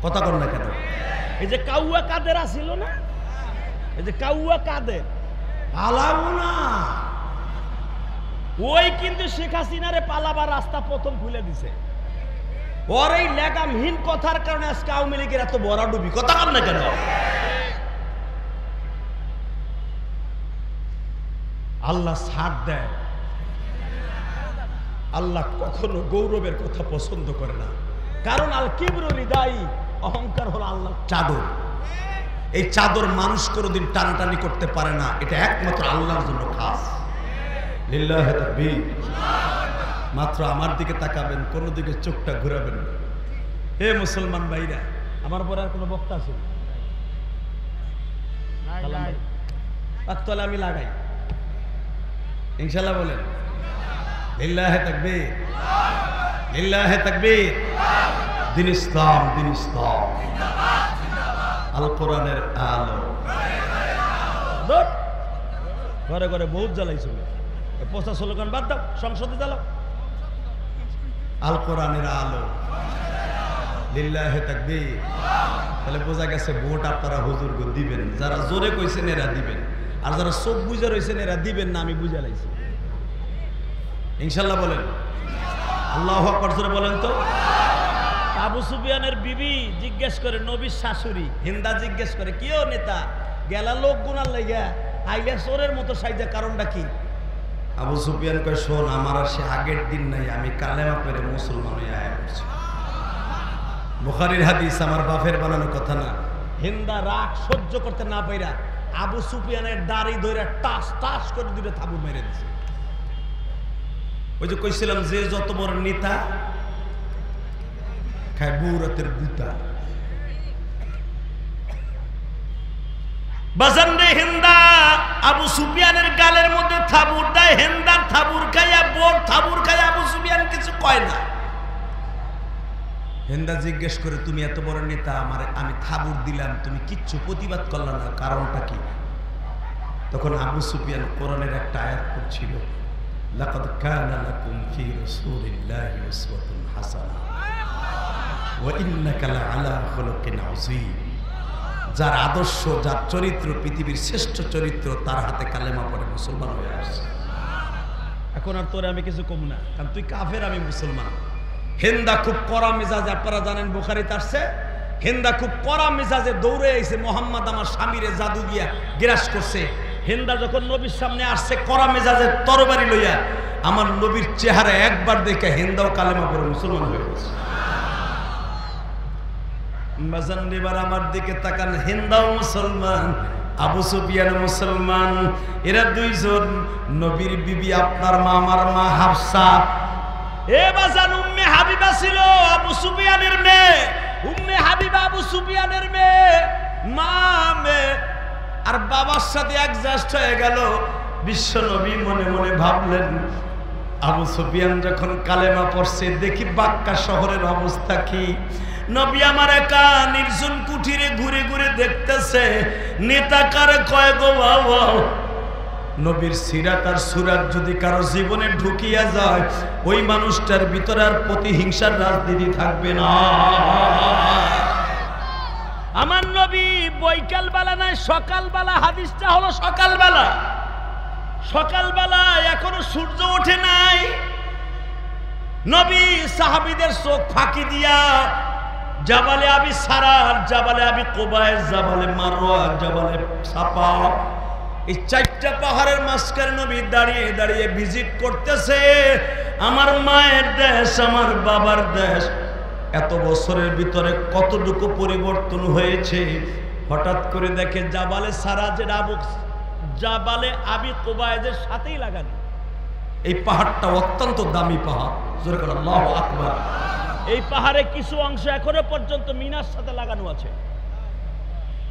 কথা কর না কেন? এই যে কাউয়া কাদের আসিল না, এই যে কাউয়া কাদের পালাবো না, ওই কিন্তু শেখ হাসিনারে পালাবার রাস্তা প্রথম খুলে দিছে। ওর এই লেগামহীন কথার কারণে আজকে আওয়ামী লীগের এত বড় ডুবি। কথা কর না কেন? আল্লাহ ছাড় দেয়, আল্লাহ কখনো গৌরবের কথা পছন্দ করে না। কারণ আল কিবরু রিদাই, অহংকার হলো আল্লাহর চাদর। এই চাদর মানুষ কোনোদিন টানাটানি করতে পারে না, এটা একমাত্র আল্লাহর জন্য খাস। লিল্লাহি তাকবীর। মাত্র আমার দিকে তাকাবেন, কোনো দিকে চোখটা ঘুরাবেন না। হে মুসলমান ভাইরা, আমার পরে আর কোনো বক্তা আছে? তাহলে আমি লাগাই ইনশাআল্লাহ। বলেন লিল্লাহি তাকবীর, লিল্লাহি তাকবীর। দিন ইসলাম, দিন ইসলাম, আল কোরআনের আলো। ঘরে ঘরে বহুত জ্বালাইছিল, পোস্টার স্লোগান বাদ দাও, সংসদে জ্বালাও। আল কোরআনের আলো, লিল্লাহি তাকবীর। তাহলে বোঝা গেছে ভোট আপনারা হুজুরকে দিবেন, যারা জোরে কইছেন এরা দিবেন, আর যারা চোখ বুঝে রয়েছেন এরা দিবেন না, আমি বুঝে লাইছি ইনশাল্লাহ। বলেন আল্লাহু আকবার জোরে বলেন তো। আবু সুফিয়ানের বিবি জিজ্ঞেস করে, নবীর শাশুড়ি হিন্দা জিজ্ঞেস করে, কিও নেতা গেলা লোক গুনার লাইগা আইলে চোরের মতো সাইজা, কারণটা কি? আবু সুফিয়ান কয়, শোন, আমার আর সে আগের দিন নাই, আমি কালেমা পড়ে মুসলমান হয়ে আয়া করছি। বুখারীর হাদিস, আমার বাপের বানানো কথা না। হিন্দা রাগ সহ্য করতে না পাইরা আবু সুফিয়ানের দাড়ি ধরে টাস টাস করে দুটো থাবু মেরে দিছে। ওই যে কইছিলাম যে যত বড় নেতা খায় বৌরাতের বুতা। বাজানরে হিন্দা আবু সুফিয়ানের গালের মধ্যে থাবুর দেয়, হিন্দার থাবুর খাইয়া বোর থাবুর খাইয়া আবু সুফিয়ান কিছু কয় না। হিন্দা জিজ্ঞেস করে, তুমি এত বড় নেতা, আমি থাবুর দিলাম, তুমি কিচ্ছু প্রতিবাদ করলে না, কারণটা কি? তখন আবু সুফিয়ান কোরআনের একটা আয়াত পড়ছিল, লাকাদ কানা লাকুম ফি রাসূলিল্লাহি উসওয়াতুন হাসানাহ ওয়া ইন্নাকা লাআলা খুলুকিন আযীম। যার আদর্শ, যার চরিত্র পৃথিবীর শ্রেষ্ঠ চরিত্র, তার হাতে কালেমা পড়ে মুসলমান হয়ে আসছে। এখন আর তোরে আমি কিছু কম না, কারণ তুই কাফের, আমি মুসলমান। হিন্দা খুব কড়া মেজাজে, আপনারা জানেন বুখারীতে আসছে, হিন্দা খুব কড়া মেজাজে দৌড়ে আইছে, মোহাম্মদ আমার স্বামীরে জাদু দিয়া গ্রাস করছে। হিন্দা যখন নবীর সামনে আসছে কড়া মেজাজের তরবারি লইয়া, আমার নবীর চেহারা একবার দেখে হিন্দাও কালেমা পড়ে মুসলমান হয়ে গেছে। এবার আমার দিকে তাকান, হিন্দাও মুসলমান, আবু সুফিয়ান মুসলমান। এরা দুইজন নবীর বিবি, আপনার মা আমার মা হাফসা। এ বাজান, উম্মে হাবিবা ছিল আবু সুফিয়ানের মেয়ে, উম্মে হাবিবা আবু সুফিয়ানের মেয়ে, মা মেয়ে, আর বাবার সাথে অ্যাডজাস্ট হয়ে গেল। বিশ্ব নবী মনে মনে ভাবলেন, আবু সুফিয়ান যখন কালেমা পড়ছে, দেখি বাক্কা শহরের অবস্থা কি। নবী আমার একা নির্জন কুঠিরে ঘুরে ঘুরে দেখতেছে, নেতা কারে কয় গো বাবা, নবীর সিরাত আর সুরাত যদি কারো জীবনে ঢুকিয়া যায়, ওই মানুষটার ভিতরে আর প্রতিহিংসার রাজনীতি থাকবে না। আমার নবী বৈকালবেলা নয় সকালবেলা, হাদিসটা হলো সকালবেলা। সকালবেলা এখনো সূর্য ওঠে নাই, নবী সাহাবীদের চোখ ফাঁকি দিয়া জাবালে আবি সারার, জাবালে আবি কোবায়, জাবালে মারওয়া, জাবালে সাফা, এই 4টা পাহাড়ের মাঝখানে নবী দাঁড়িয়ে দাঁড়িয়ে ভিজিট করতেছে। আমার মায়ের দেশ, আমার বাবার দেশ, এত বছরের ভিতরে কতটুকু পরিবর্তন হয়েছে। হঠাৎ করে দেখে জাবালে সারা, যে জাবালে আবি কোবায়ের সাথেই লাগানো, এই পাহাড়টা অত্যন্ত দামি পাহাড়। জোরে করে আল্লাহু আকবার। এই পাহাড়ে কিছু অংশ এখনো পর্যন্ত মিনার সাথে লাগানো আছে।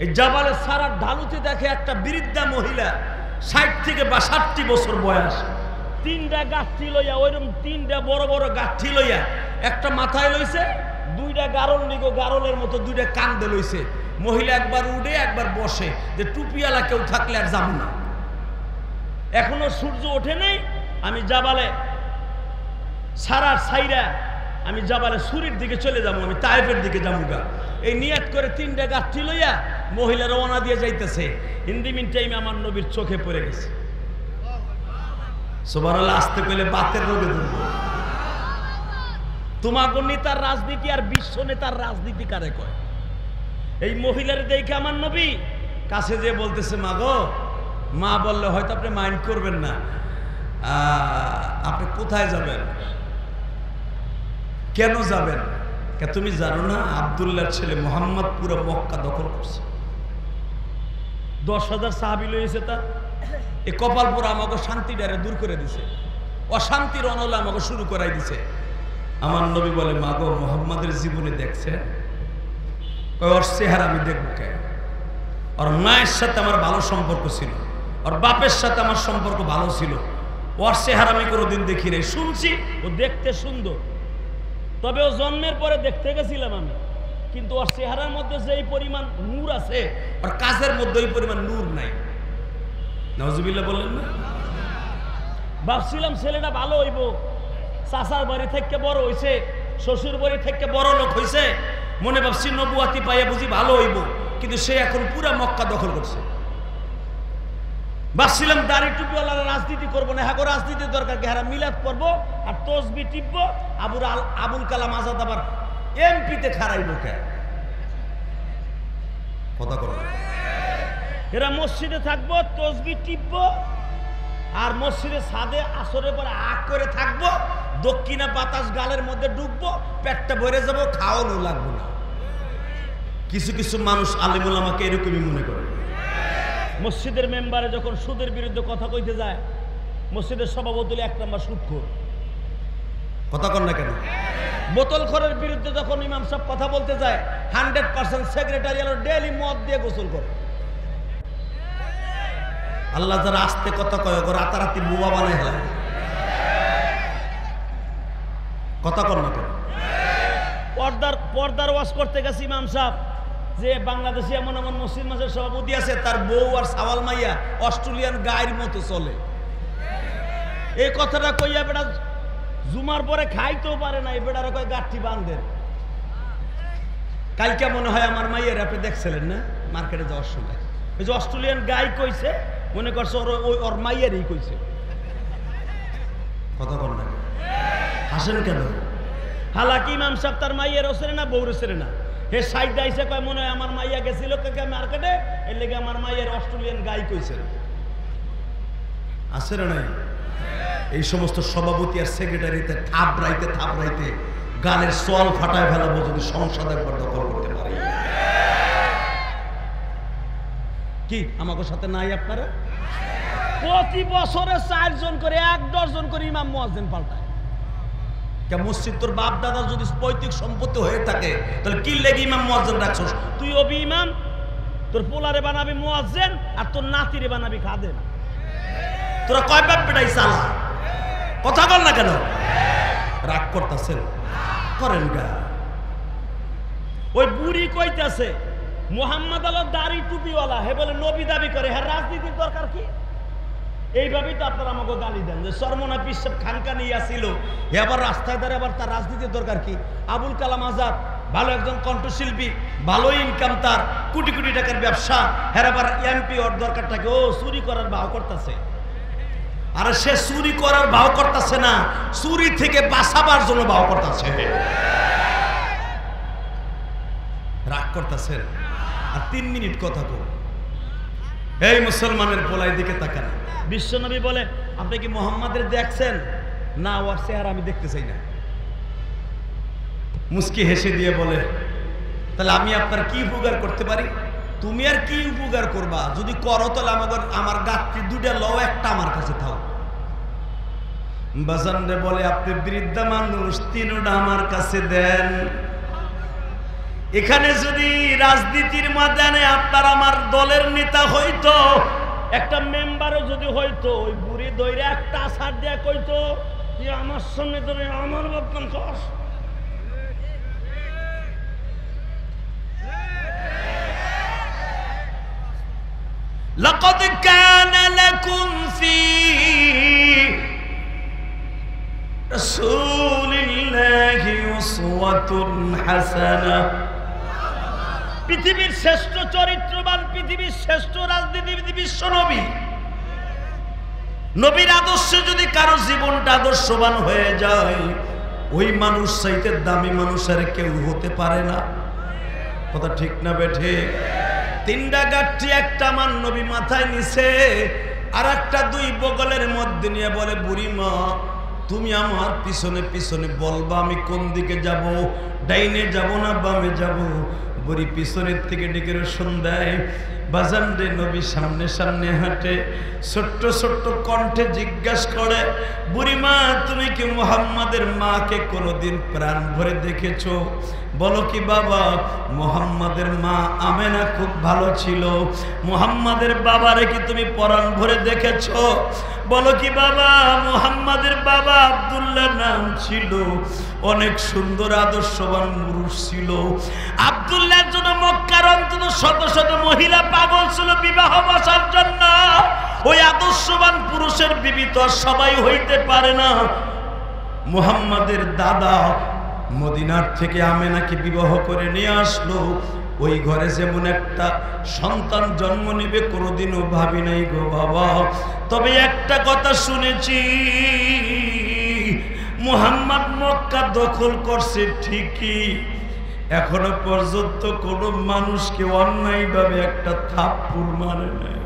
এই জাবালে সারার ঢালুতে দেখে একটা বৃদ্ধা মহিলা, 60 থেকে 62 বছর বয়স, 3টা গাঠি লইয়া, ওইরকম 3টা বড় বড় গাঠি লইয়া, একটা মাথায় লইছে, 2টা গারল নিগো, গারলের মতো 2টা কান্দে লইছে। মহিলা একবার উঠে একবার বসে, যে টুপিওয়ালা কেউ থাকলে আর যাবো না। এখনো সূর্য ওঠে নাই, আমি জাবালে সারার সাইরা আমি জাবালে সুরির দিকে চলে যাবো, আমি তায়েফের দিকে যাবো গা। এই নিয়াত করে 3টা গাঠি লইয়া মহিলা রওনা দিয়ে যাইতেছে। ইন মিন টাইমে আমার নবীর চোখে পড়ে গেছে। সুবহানাল্লাহ। আসতে কইলে বাতের রোগে ধরবো। তোমাকে নেতার রাজনীতি আর বিশ্ব নেতার রাজনীতি কারে কয়? এই মহিলার দেখে আমার নবী কাছে যে বলতেছে, মা গো, মা বললে হয়তো আপনি মাইন্ড করবেন না, আপনি কোথায় যাবেন, কেন যাবেন? তুমি জানো না আব্দুল্লাহর ছেলে মোহাম্মদ পুরো মক্কা দখল করছে, 10,000 সাহাবী লইছে। তা এই কপাল পুরো আমাকে শান্তিটারে দূর করে দিছে, অশান্তির অনল আমাকে শুরু করাই দিছে। আমার নবী বলে, মা গো, মোহাম্মদের জীবনে দেখছে? ওর চেহারা আমি দেখবো কেন? ওর মায়ের সাথে আমার ভালো সম্পর্ক ছিল, ওর বাপের সাথে আমার সম্পর্ক ভালো ছিল, ওর চেহারা আমি কোনোদিন দেখি নাই। শুনছি ও দেখতে সুন্দর, তবে ও জন্মের পরে দেখতে গেছিলাম আমি, কিন্তু ওর চেহারার মধ্যে যে এই পরিমাণ নূর আছে, ওর কাজের মধ্যে এই পরিমাণ নূর নাই। নাউজুবিল্লাহ বললেন না? ভাবছিলাম ছেলেটা ভালো হইব, চাচার বাড়ি থেকে বড় হইছে, শ্বশুর বাড়ি থেকে বড় লোক হইছে, মনে ভাবছি নবুয়াতি পাইয়া বুঝি ভালো হইব, কিন্তু সে এখন পুরা মক্কা দখল করছে। ভাবছিলাম দাড়ি টুপিওয়ালারা রাজনীতি করবো না, হ্যাঁ রাজনীতির দরকার কি, হ্যাঁ মিলাদ পড়বো আর তসবি টিপবো, আবুল কালাম আজাদ আবার এমপিতে খারাইব কে? কথা করবো, এরা মসজিদে থাকবো, তসবি টিপবো, আর মসজিদের ছাদে আসরের পরে আগ করে থাকবো, দক্ষিণা বাতাস গালের মধ্যে ঢুকবো, পেটটা ভরে যাবো, খাওয়ানো লাগবো না। কিছু কিছু মানুষ আলেমুল আমাকে এরকমই মনে করে। মসজিদের মেম্বারে যখন সুদের বিরুদ্ধে কথা কইতে যায়, মসজিদের সভাপতি 1 নম্বর সুদখোর। কথা কন না কেন? বোতলখোরের বিরুদ্ধে যখন ইমাম সাহেব কথা বলতে যায়, 100% সেক্রেটারিয়াল ডেইলি মদ দিয়ে গোসল করে। আল্লাহ যারা আস্তে কথা কয়, রাতারাতি বোবা বানায় হয়। কথা কন না কেন? পর্দার ওয়াজ করতে গেছে ইমাম সাহেব, যে বাংলাদেশে এমন এমন মসজিদ মাসের সভাপতি আছে, তার বউ আর সাওয়াল মাইয়া অস্ট্রেলিয়ান গায়ের মতো চলে। এই কথাটা কইয়া বেটা জুমার পরে খাইতেও পারে না, এই বেটারা কয় গাঠি বান্ধেন। কালকে মনে হয় আমার মাইয়ের আপনি দেখছিলেন না মার্কেটে যাওয়ার সময়, ওই যে অস্ট্রেলিয়ান গাই কইছে, মনে করছে ওর মাইয়েরই কইছে। কথা বল না, হাসেন কেন? হালাকি ইমাম সাহেব তার মাইয়ের ওসরে না, বউর ওসরে না, হে সাইড আইসে কয় মনে হয় আমার মাইয়া গেছিল মার্কেটে, এর লেগে আমার মাইয়ের অস্ট্রেলিয়ান গাই কইছে। আছে না নাই? এই সমস্ত সভাপতি আর সেক্রেটারিতে থাপড়াইতে গানের সোয়াল ফাটায় ফেলাবো যদি সংসদ একবার দখল করতে পারে। কি আমাকে সাথে নাই? আপনারা প্রতি বছরে 4 জন করে 1 ডজন করে ইমাম মুয়াজ্জিন পাল্টায়। মসজিদ তোর বাপ দাদা যদি পৈতৃক সম্পত্তি হয়ে থাকে, তাহলে কি লেগে ইমাম মুয়াজ্জিন রাখছস? তুই অবি ইমাম, তোর পোলারে বানাবি মুয়াজ্জিন আর তোর নাতিরে বানাবি খাদেম। তোরা কয় বাপ বেটাই চালা? কথা বল না কেন? রাগ করতেছেন? করেন গা। ওই বুড়ি কইতাছে মোহাম্মদ আলো দাড়ি টুপিওয়ালা, হে বলে নবী দাবি করে, হ্যাঁ রাজনীতির দরকার কি? এইভাবেই তো আপনারা আমাকে গালি দেন যে সরমনা পিসব খানকা নিয়ে আসছিল, এবার রাস্তায় দাঁড়িয়ে আবার তার রাজনীতির দরকার কি? আবুল কালাম আজাদ ভালো একজন কণ্ঠশিল্পী, ভালো ইনকাম, তার কোটি কোটি টাকার ব্যবসা, হ্যাঁ আবার এমপি ওর দরকারটাকে ও চুরি করার ভাও করতেছে। আর সে চুরি করার ভাও করতেছে না, চুরি থেকে বাঁচাবার জন্য ভাও করতেছে। রাগ করতেছেন? আর 3 মিনিট কথা কো। এই মুসলমানের পোলাই দিকে তাকান। বিশ্বনবী বলে, আপনি কি মুহাম্মাদের দেখছেন? না, ওর চেহারা আমি দেখতে চাই না। মুস্কি হেসে দিয়ে বলে, তাহলে আমি আপনার কি উপকার করতে পারি? তুমি আর কি উপকার করবা? যদি করো তাহলে আমার গাত্রী 2টা লও, একটা আমার কাছে থাও। বাজানরে বলে, আপনি বৃদ্ধা মানুষ, 3টা আমার কাছে দেন। এখানে যদি রাজনীতির ময়দানে আপনার আমার দলের নেতা হইতো, একটা মেম্বারও যদি হইতো, ওই বুড়ি দইরে একটা আছাড় দেয়া কইতো যে আমার সামনে ধরে আমার বদনাম কর। লাকাদ কানা লাকুম ফি রাসূলিল্লাহি উসওয়াতুন হাসানাহ। পৃথিবীর শ্রেষ্ঠ চরিত্রবান, পৃথিবীর শ্রেষ্ঠ রাজনীতিবিদ বিশ্বনবী। নবীর আদর্শে যদি কারো জীবনটা আদর্শবান হয়ে যায়, ওই মানুষ চাইতে দামি মানুষের কেউ হতে পারে না। কথা ঠিক না বেঠে? 3টা গাঠি একটা আমার নবী মাথায় নিছে, আর একটা 2 বগলের মধ্যে নিয়ে বলে, বুড়ি মা তুমি আমার পিছনে পিছনে বলবা আমি কোন দিকে যাব, ডাইনে যাব না বামে যাব। বুড়ি পিছনের থেকে ডেকে রসুন দেয়। বাজান রে, নবী সামনে সামনে হাঁটে, ছোট্ট ছোট্ট কণ্ঠে জিজ্ঞাসা করে, বুড়িমা তুমি কি মুহাম্মাদের মাকে কোনোদিন প্রাণ ভরে দেখেছো? বলো কি বাবা, মুহাম্মাদের মা আমেনা খুব ভালো ছিল। মুহাম্মাদের বাবারে কি তুমি প্রাণ ভরে দেখেছো? বলো কি বাবা, মুহাম্মাদের বাবা আব্দুল্লাহ নাম ছিল, অনেক সুন্দর আদর্শবান পুরুষ ছিল। আব্দুল্লাহর জন্য মক্কার অন্তত শত শত মহিলা পাগল ছিল বিবাহ বসার জন্য। ওই আদর্শবান পুরুষের বিবি তো সবাই হইতে পারে না। মুহাম্মাদের দাদা মদিনার থেকে আমেনাকে বিবাহ করে নিয়ে আসলো। ওই ঘরে যেমন একটা সন্তান জন্ম নেবে কোনোদিনও ভাবি নাই গো বাবা। তবে একটা কথা শুনেছি, মুহাম্মদ মক্কা দখল করছে ঠিকই, এখনো পর্যন্ত কোনো মানুষকে অন্যায়ভাবে একটা থাপ্পড় মারে নাই।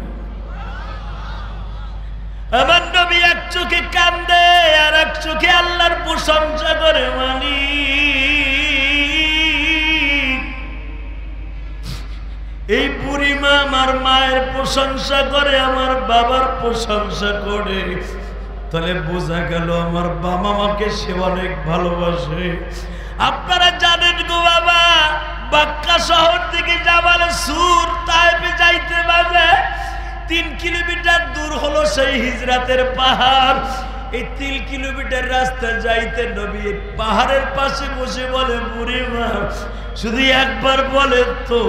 আমার নবী এক চোখে কান্দে আর এক চোখে আল্লাহর প্রশংসা করে। মানি এই বুড়িমা আমার মায়ের প্রশংসা করে, আমার বাবার প্রশংসা করে, তাহলে বোঝা গেল আমার বাবা মাকে সে অনেক ভালোবাসে। আপনারা জানেন গো বাবা, বাক্কা শহর থেকে জাবালে সুর তায়েফে যাইতে পারবে 3 কিলোমিটার দূর হলো সেই হিজরাতের পাহাড়। এই 3 কিলোমিটার রাস্তা যাইতে নবী পাহাড়ের পাশে বসে বলে, বুড়িমা শুধু একবার বলে তো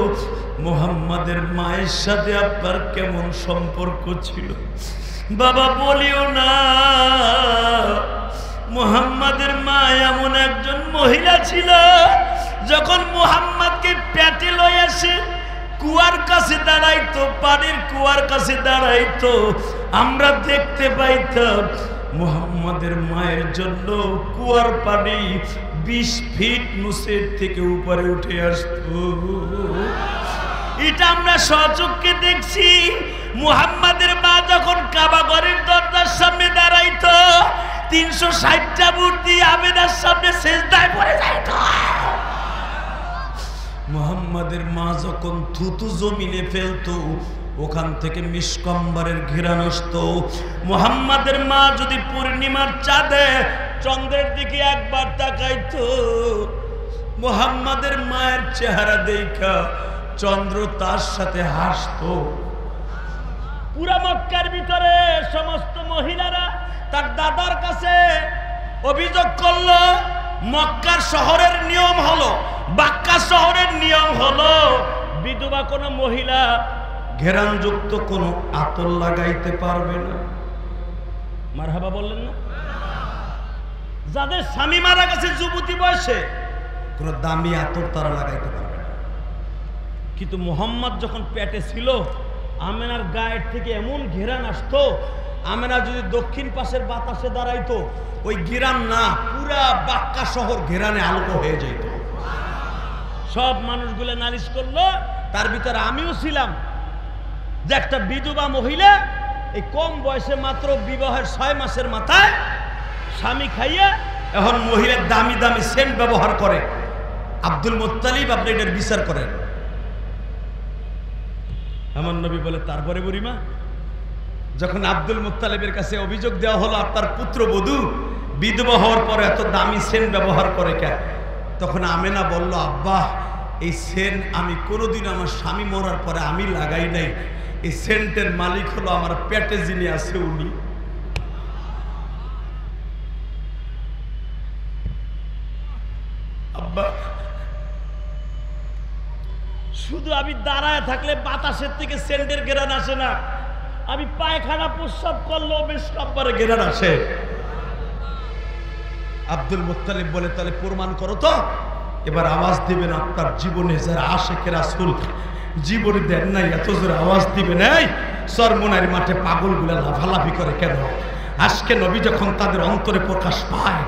মুহাম্মাদের মায়ের সাথে আপনার কেমন সম্পর্ক ছিল? বাবা বলিও না, মুহাম্মাদের মা এমন একজন মহিলা ছিল, যখন মুহাম্মাদকে পেটে লয়ে আসে কুয়ার কাছে দাঁড়াইতো, পানির কুয়ার কাছে দাঁড়াইতো, আমরা দেখতে পাইতাম মুহাম্মাদের মায়ের জন্য কুয়ার পানি 20 ফিট নিচের থেকে উপরে উঠে আসতো। এটা আমরা সচক্ষে দেখছি। মুহাম্মাদের মা যখন কাবা ঘরের দরজার সামনে দাঁড়াইতো, 360টা মূর্তি আমেনার সামনে সেজদায় পড়ে যাইত। মুহাম্মাদের মা যখন থুতু জমিনে ফেলতো, ওখান থেকে মিসকম্বরের ঘেরান আসতো। মুহাম্মাদের মা যদি পূর্ণিমার চাঁদে চন্দ্রের দিকে একবার তাকাইতো, মুহাম্মাদের মায়ের চেহারা দেখা চন্দ্র তার সাথে হাসতো। পুরা মক্কার ভিতরে সমস্ত মহিলারা তার দাদার কাছে অভিযোগ করলো, মক্কার শহরের নিয়ম হলো, বাক্কা শহরের নিয়ম হলো, বিধবা কোনো মহিলা ঘেরানযুক্ত কোনো আতর লাগাইতে পারবে না। মারহাবা বললেন না? যাদের স্বামী মারা গেছে যুবতী বয়সে, কোনো দামি আতর তারা লাগাইতে পারবে না। কিন্তু মুহাম্মদ যখন পেটে ছিল, আমেনার গায়ের থেকে এমন ঘেরান আসতো, আমেনা যদি দক্ষিণ পাশের বাতাসে দাঁড়াইতো, ওই ঘেরান না, পুরা বাক্কা শহর ঘেরানে আলোক হয়ে যেত। সব মানুষগুলো নালিশ করলো, তার ভিতরে আমিও ছিলাম, যে একটা বিধবা মহিলা এই কম বয়সে মাত্র বিবাহের 6 মাসের মাথায় স্বামী খাইয়া এখন মহিলার দামি দামি সেন্ট ব্যবহার করে। আব্দুল মুত্তালিব, আপনি এটার বিচার করেন। আমার নবী বলে, তারপরে বুড়িমা, যখন আব্দুল মুত্তালিবের কাছে অভিযোগ দেওয়া হলো আপনার পুত্রবধূ বিধবা হওয়ার পরে এত দামি সেন্ট ব্যবহার করে কেন, তখন আমেনা বলল, আব্বা এই সেন্ট আমি কোনোদিন আমার স্বামী মরার পরে আমি লাগাই নাই, এই সেন্টের মালিক হলো আমার পেটে যিনি আছে উনি। আব্বা শুধু আমি দাঁড়ায় থাকলে বাতাসের থেকে সেন্টের ঘেরান আসে না, আমি পায়খানা প্রস্রাব করলেও বেশ কাব্বারে ঘেরান আসে। আব্দুল মুত্তালিব বলে, তাহলে প্রমাণ করো তো। এবার আওয়াজ দিবেন, আপনার জীবনে যারা আশেকের রাসূল জীবনে দেন নাই এত জোরে আওয়াজ দিবেন। এই সরমনার মাঠে পাগলগুলা লাফালাফি করে কেন? আজকে নবী যখন তাদের অন্তরে প্রকাশ পায়,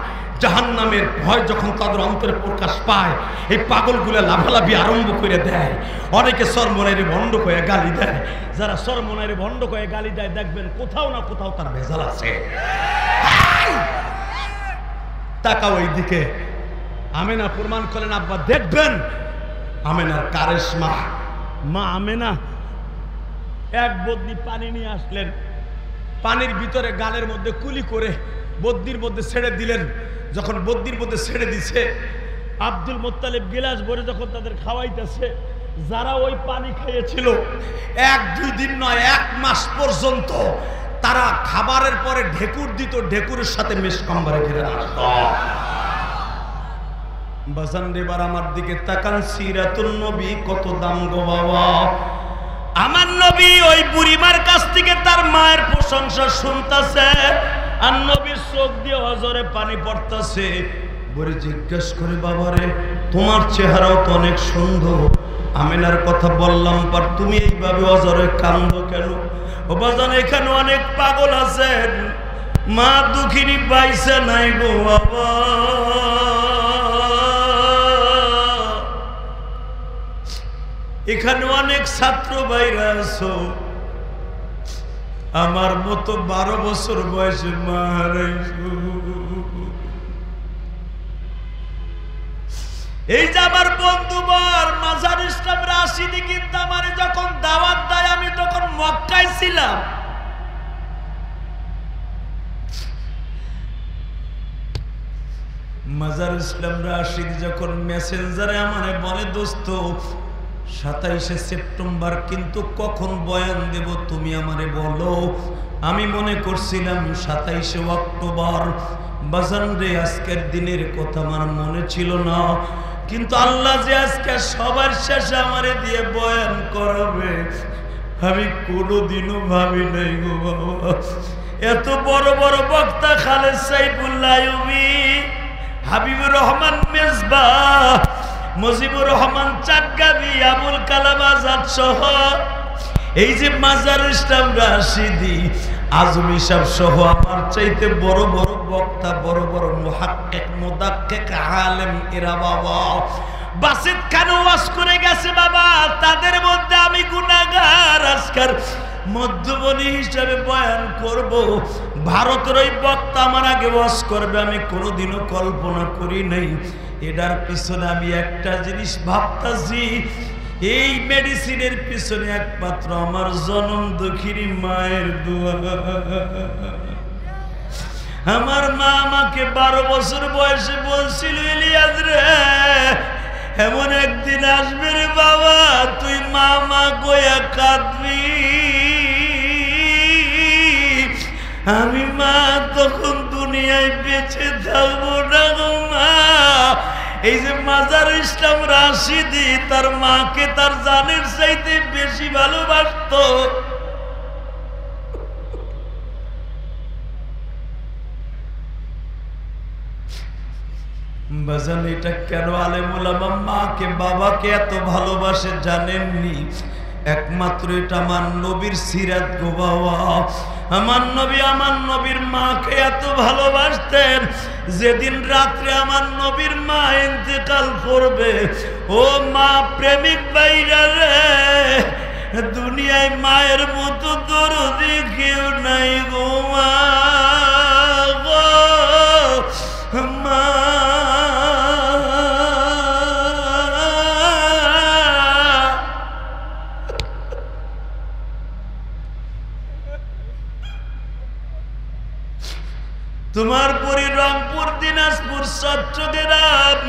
জাহান্নামের ভয় যখন তাদের অন্তরে প্রকাশ পায়, এই পাগলগুলা লাফালাফি আরম্ভ করে দেয়। অনেকে সরমনাইরে ভণ্ড করে গালি দেয়। যারা সরমনাইরে ভণ্ড করে গালি দেয়, দেখবেন কোথাও না কোথাও তার ভেজাল আছে। তাকাও এই দিকে। আমেনা প্রমাণ করেন, আব্বা দেখবেন আমেনার কারেশমা। মা আমেনা এক বদনি পানি নিয়ে আসলেন, পানির ভিতরে গালের মধ্যে কুলি করে বদ্নির মধ্যে ছেড়ে দিলেন। যখন বদ্নির মধ্যে ছেড়ে দিছে, আব্দুল মুত্তালিব গিলাস ভরে যখন তাদের খাওয়াইতেছে, যারা ওই পানি খেয়েছিল 1-2 দিন নয় 1 মাস পর্যন্ত তারা খাবারের পরে ঢেকুর দিত, ঢেকুরের সাথে মেশকাম্বারে ঘিরে আসত। বাজান এবার আমার দিকে তাকান, সিরাতুন নবী কত দাম গো বাবা। আমার নবী ওই বুড়িমার কাছ থেকে তার মায়ের প্রশংসা শুনতেছে, আর নবীর চোখ দিয়ে অজরে পানি পড়তেছে। বুড়ি জিজ্ঞেস করে, বাবারে তোমার চেহারাও তো অনেক সুন্দর, আমেনার কথা বললাম, পর তুমি এইভাবে অজরে কান্দো কেন? ও বাজান এখানে অনেক পাগল আছেন, মা দুঃখিনী পাইছে নাই গো বাবা। এখানে অনেক ছাত্র ভাইরা আছো, আমার মতো 12 বছর বয়সে মা হারাইছো। এই যে আমার বন্ধুবর মাজার ইসলাম রাশিদি কিন্তু আমার যখন দাওয়াত দেয়, আমি তখন মক্কায় ছিলাম। মাজার ইসলাম রাশিদি যখন মেসেঞ্জারে আমারে বলে, দোস্ত 27শে সেপ্টেম্বর কিন্তু কখন বয়ান দেব তুমি আমারে বলো। আমি মনে করছিলাম 27শে অক্টোবর। বাজান রে, আজকের দিনের কথা আমার মনে ছিল না, কিন্তু আল্লাহ যে আজকে সবার শেষে আমারে দিয়ে বয়ান করাবে আমি কোনোদিনও ভাবি নাই গো বাবা। এত বড় বড় বক্তা খালেদ সাইফুল্লাহ আইয়ুবী, হাবিবুর রহমান মেজবাহ, মুজিবুর রহমান চাটগাবি, আবুল কালাম আজাদ সহ এই যে মাজার ইসলাম রাশিদি, আজমি সাহেব সহ আমার চাইতে বড় বড় বক্তা, বড় বড় মুহাক্কিক মুদাক্কিক আলেম এরা বাবা বাসিত খান ওয়াজ করে গেছে বাবা। তাদের মধ্যে আমি গুনাহগার, আজকের মধ্যবনী হিসাবে বয়ান করব। ভারতের ওই বক্তা আমার আগে ওয়াজ করবে, আমি কোনোদিনও কল্পনা করি নাই। এটার পিছনে আমি একটা জিনিস ভাবতাছি, এই মেডিসিনের পিছনে একমাত্র আমার জনম দুঃখিনী মায়ের দোয়া। আমার মা আমাকে 12 বছর বয়সে বলছিল, ইলিয়াস রে এমন একদিন আসবে রে বাবা, তুই মা মা গোয়া কাঁদবি। আমি মা তখন দুনিয়ায় বেঁচে থাকবো না গো মা। এই যে মাজার ইসলাম রাশিদি তার মাকে তার জানের চাইতে বেশি ভালোবাসতো। বাজান এটা কেন আলেম ওলামা মাকে বাবাকে এত ভালোবাসে জানেননি? একমাত্র এটা আমার নবীর সিরাত গো বাবা। আমার নবী আমার নবীর মাকে এত ভালোবাসতেন, যেদিন রাত্রে আমার নবীর মা ইন্তেকাল করবে, ও মা প্রেমিক ভাইরা রে, দুনিয়ায় মায়ের মতো দরদি কেউ নাই গো মা গো মা। তোমার বাড়ি রংপুর, দিনাজপুর, চট্টগ্রাম,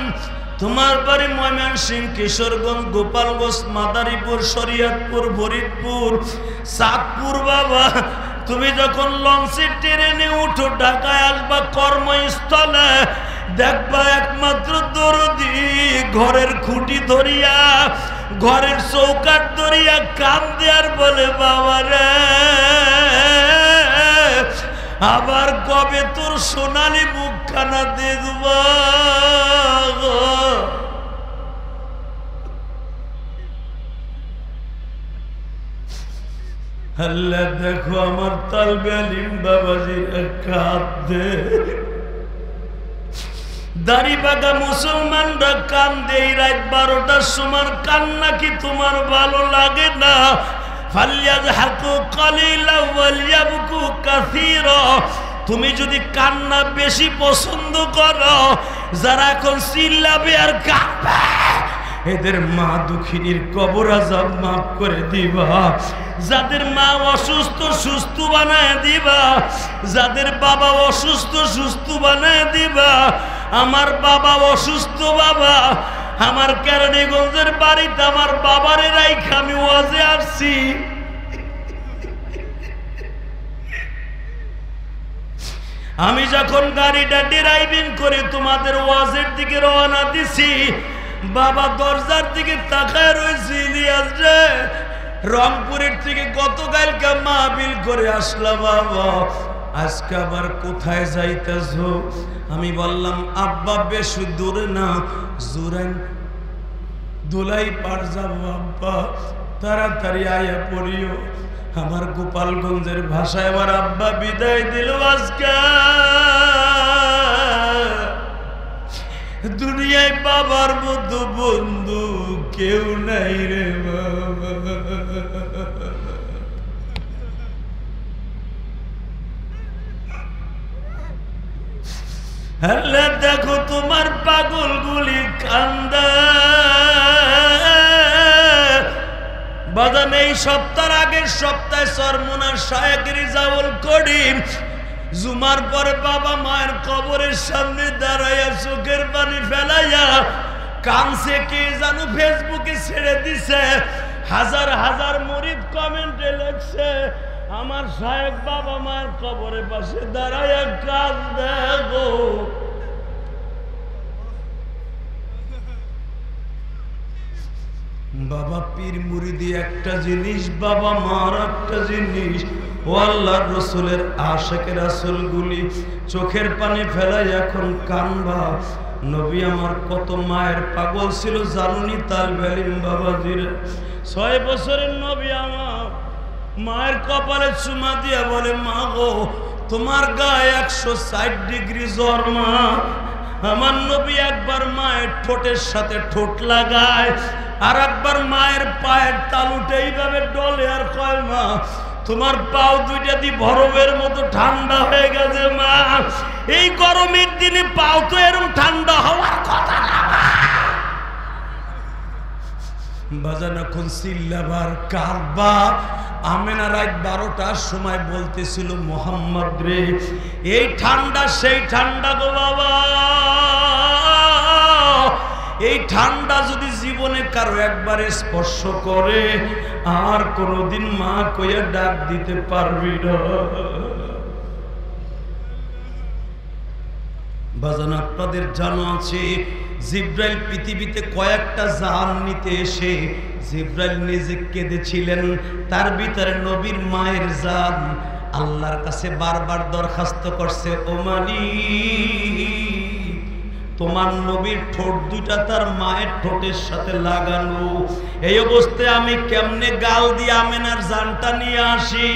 তোমার বাড়ি ময়মনসিংহ, কিশোরগঞ্জ, গোপালগঞ্জ, মাদারীপুর, শরীয়তপুর, ফরিদপুর, চাঁদপুর। বাবা তুমি যখন লঞ্চে ট্রেনে উঠো ঢাকায় আসবা কর্মস্থলে, দেখবা একমাত্র দরদি ঘরের খুঁটি ধরিয়া, ঘরের চৌকাঠ ধরিয়া কান্দে আর বলে বাবা রে, আবার কবে তোর সোনালি মুখখানা দেখব। আল্লাহ দেখো আমার তালবে আলিম বাবাজির কাঁদে, দাড়ি বাগা মুসলমানরা কান্দে রাত 12টার সময়। কান্না কি তোমার ভালো লাগে না? তুমি যদি কান্না বেশি পছন্দ করো, যারা এখন চিল্লাবে আর কাঁদবে, এদের মা দুঃখিনীর কবর আযাব মাফ করে দিবা। যাদের মা অসুস্থ সুস্থ বানায় দিবা, যাদের বাবা অসুস্থ সুস্থ বানায় দিবা। আমার বাবা অসুস্থ বাবা, আমার কেরানীগঞ্জের বাড়িতে আমার বাবারে রাইখা আমি ওয়াজে আসছি। আমি যখন গাড়িটা ড্রাইভিং করে তোমাদের ওয়াজের দিকে রওনা দিছি, বাবা দরজার দিকে তাকায় রয়েছে, ইলিয়াস রে রংপুরের থেকে গতকালকে মাহফিল করে আসলাম বাবা, আজকে আবার কোথায় যাইতেছ? আমি বললাম আব্বা বেশি দূরে না, জুরাইন দোলাই পার যাবো আব্বা, তাড়াতাড়ি আয়া পড়িও। আমার গোপালগঞ্জের ভাষায় আমার আব্বা বিদায় দিল আজকে। দুনিয়ায় বাবার মতো বন্ধু কেউ নাই রে বাবা। আল্লাহ দেখো তোমার পাগলগুলি কান্দা। বাদান এই সপ্তাহের আগের সপ্তাহে সরমুনার শায়েখ রিজাউল করিম জুমার পরে বাবা মায়ের কবরের সামনে দাঁড়াইয়া চোখের পানি ফেলাইয়া কানছে, কে জানো ফেসবুকে ছেড়ে দিছে। হাজার হাজার মুরিদ কমেন্টে লেখছে, আমার শায়েখ বাবা মায়ের কবরের পাশে দাঁড়াইয়া কাঁদে গো। বাবা পীর মুরিদি একটা জিনিস, বাবা মার একটা জিনিস। ও আল্লাহর রাসূলের আশিক রাসূলগুলি চোখের পানি ফেলাই এখন কানবা। নবী আমার কত মায়ের পাগল ছিল জানুনি তালবে আলিম বাবাজির। 6 বছরের নবী আমার মায়ের কপালে চুমা দিয়া বলে, মা গো তোমার গায়ে 160 ডিগ্রি জ্বর মা। আমার নবী একবার মায়ের ঠোঁটের সাথে ঠোঁট লাগায়, আর একবার মায়ের পায়ের তালুটা এইভাবে ডলে আর কয়, মা তোমার পাও দুইটা দি বরফের মতো ঠান্ডা হয়ে গেছে মা। এই গরমের দিনে পাও তো এরকম ঠান্ডা হওয়ার কথা না। বাজান এখন চিল্লাবার কারবা। আমেনা রাত 12টার সময় বলতেছিল, মোহাম্মদ রে এই ঠান্ডা সেই ঠান্ডা গো বাবা, এই ঠান্ডা যদি জীবনে কারো একবারে স্পর্শ করে আর কোনোদিন মা কইয়া ডাক দিতে পারবি না। বাজান আপনাদের জানা আছে, জিব্রাইল পৃথিবীতে কয়েকটা জান নিতে এসে জিব্রাইল নিজে কেঁদেছিলেন। তার ভিতরে নবীর মায়ের জান আল্লাহর কাছে বারবার দরখাস্ত করছে, ও মালিক তোমার নবীর ঠোঁট দুইটা তার মায়ের ঠোঁটের সাথে লাগানো। এই অবস্থায় আমি কেমনে গাল দিয়ে আমেনার জানটা নিয়ে আসি?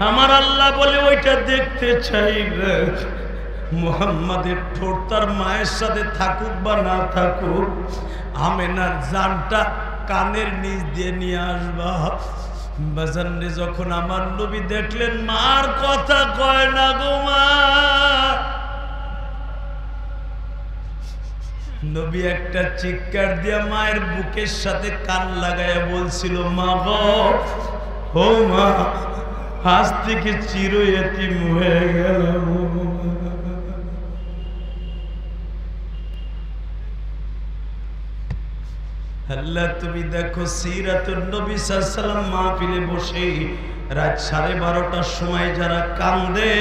আমার আল্লাহ বলে ওইটা দেখতে চাইবে। মুহাম্মাদের ঠোঁট তার মায়ের সাথে থাকুক বা না থাকুক, আমেনার জানটা কানের নিচ দিয়ে নিয়ে আসবা। বাজারে যখন আমার নবী দেখলেন মার কথা কয় না গো মা, নবী একটা চিৎকার দিয়া মায়ের বুকের সাথে কান লাগাইয়া বলছিল, মা গো, ও মা, আজ থেকে চির এতিম হয়ে গেল। আল্লাহ তুমি দেখো সিরাতুন নবী সাল্লাল্লাহু আলাইহি ওয়াসাল্লাম মাহফিলে বসে রাত 12:30টার সময় যারা কান্দে,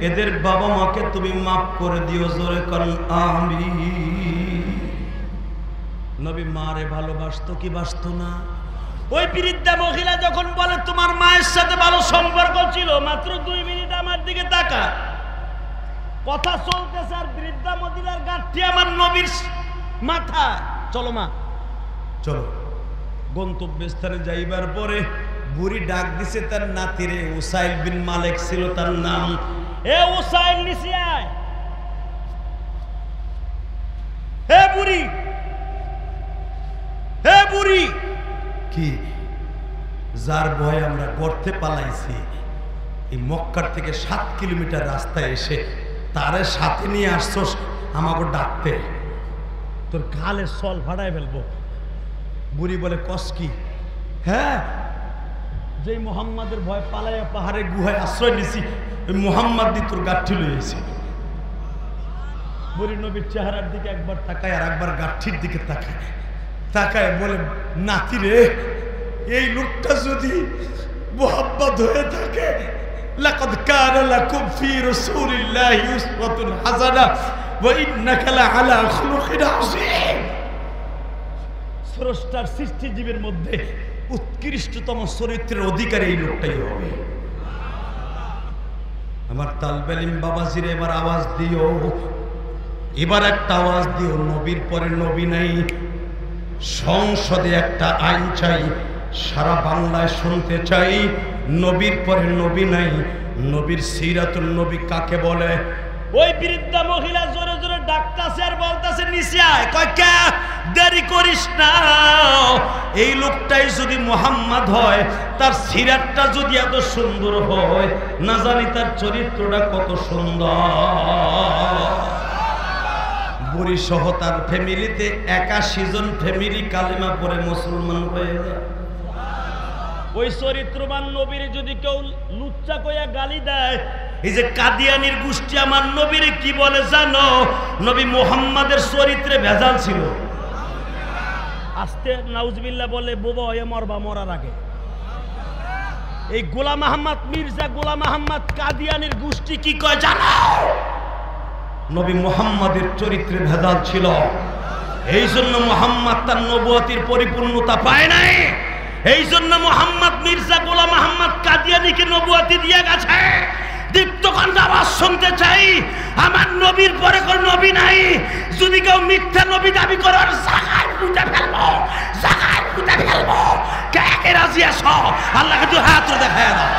এদের বাবা মাকে তুমি মাফ করে দিও। জোরে করুন আমিন। নবী মারে ভালোবাসতো কি বাসতো না? ওই বৃদ্ধা মহিলা যখন বলে তোমার মায়ের সাথে ভালো সম্পর্ক ছিল, মাত্র 2 মিনিট আমার দিকে তাকা, কথা চলতেছে আর বৃদ্ধা মহিলার গাঁটটি আমার নবীর মাথা। চলো মা চলো। গন্তব্যস্থানে যাইবার পরে বুড়ি ডাক দিছে তার নাতিরে, উসাইল বিন মালিক ছিল তার নাম। এ উসাইল, নিচে আয়। হে বুড়ি, হে বুড়ি। কি? যার ভয়ে আমরা গর্তে পালাইছি, এই মক্কার থেকে 7 কিলোমিটার রাস্তায় এসে তারে সাথে নিয়ে আসছস আমাকে ডাকতে? তোর গালে সল ফাটাই ফেলবো। বুড়ি বলে, কস কি? হ্যাঁ, যে মুহাম্মাদের ভয় পালাইয়া পাহাড়ে গুহায় আশ্রয় নিছি, ওই মুহাম্মাদ দি তোর গাঠি লইয়েছে। বুড়ি নবীর চেহারার দিকে একবার তাকায় আর একবার গাঠির দিকে তাকায়, তাকায় বলে, নাতি রে, এই লোকটা যদি মুহাম্মাদ হয়ে থাকে, লাকাদ কানা লাকুম ফি রাসূলিল্লাহি উসওয়াতুন হাসানাহ ওয়া ইন্নাকা লাআলা খুলুকিন আযীম। স্রষ্টার সৃষ্টিজীবের মধ্যে উৎকৃষ্টতম চরিত্রের অধিকারী এই লোকটাই হবে। আমার তালবেলিম বাবাজিরে এবার আওয়াজ দিও, এবার একটা আওয়াজ দিও, নবীর পরে নবী নাই। সংসদে একটা আইন চাই, সারা বাংলায় শুনতে চাই, নবীর পরে নবী নাই। নবীর সিরাতুল নবী কাকে বলে? ওই বৃদ্ধা মহিলা জোরে জোরে ডাকতাছে আর বলতাছে, নিচে আয়। কয় কে? দেরি করিস না, এই লোকটাই যদি মুহাম্মদ হয়, তার সিরাতটা যদি এত সুন্দর হয়, না জানি তার চরিত্রটা কত সুন্দর। বুড়ি সহ তার ফ্যামিলিতে 81 জন ফ্যামিলি কালেমা পড়ে মুসলমান হয়ে যায়। ওই চরিত্রবান নবীর যদি কেউ লুচ্চা কইয়া গালি দেয়, এই যে কাদিয়ানির গোষ্ঠী আমার নবীর কি বলে জানো? নবী মুহাম্মাদের চরিত্রে ভেজাল ছিল। আস্তে নাউজুবিল্লাহ বলে, বোবা হয়ে মরবা মরার আগে। এই গোলাম আহমদ মির্জা, গোলাম আহমদ কাদিয়ানির গোষ্ঠী কি কয় জানো? নবী মুহাম্মাদের চরিত্রে ভেজাল ছিল, এই জন্য মুহাম্মদ তার নবুয়তির পরিপূর্ণতা পায় নাই। এই জন্য মুহাম্মদ মির্জা গোলাম আহমদ কাদিয়ানিকে নবুয়তি দিয়ে গেছে। দীপ্তকণ্ঠ আওয়াজ শুনতে চাই, আমার নবীর পরে কোন নবী নাই। যদি কেউ মিথ্যা নবী দাবি করার, জায়গায় পুঁতে ফেলবো, জায়গায় পুঁতে ফেলবো। কে কে রাজি আছো? আল্লাহকে তো হাত দেখায় দাও।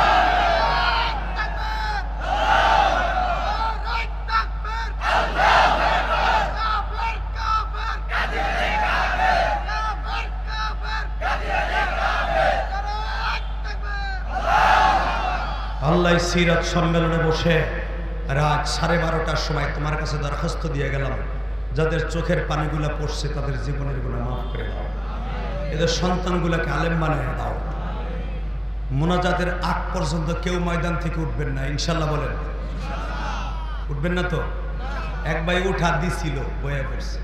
আল্লাহ সিরাত সম্মেলনে বসে রাত 12:30টার সময় তোমার কাছে দরখাস্ত দিয়ে গেলাম, যাদের চোখের পানিগুলা পড়ছে তাদের জীবনের গুনাহ মাফ করে দাও, এদের সন্তানগুলাকে আলেম বানিয়ে দাও। মোনাজাতের আগ পর্যন্ত কেউ ময়দান থেকে উঠবেন না, ইনশাল্লাহ বলেন। উঠবেন না তো? এক ভাই উঠা দিছিল, বয়া করছে,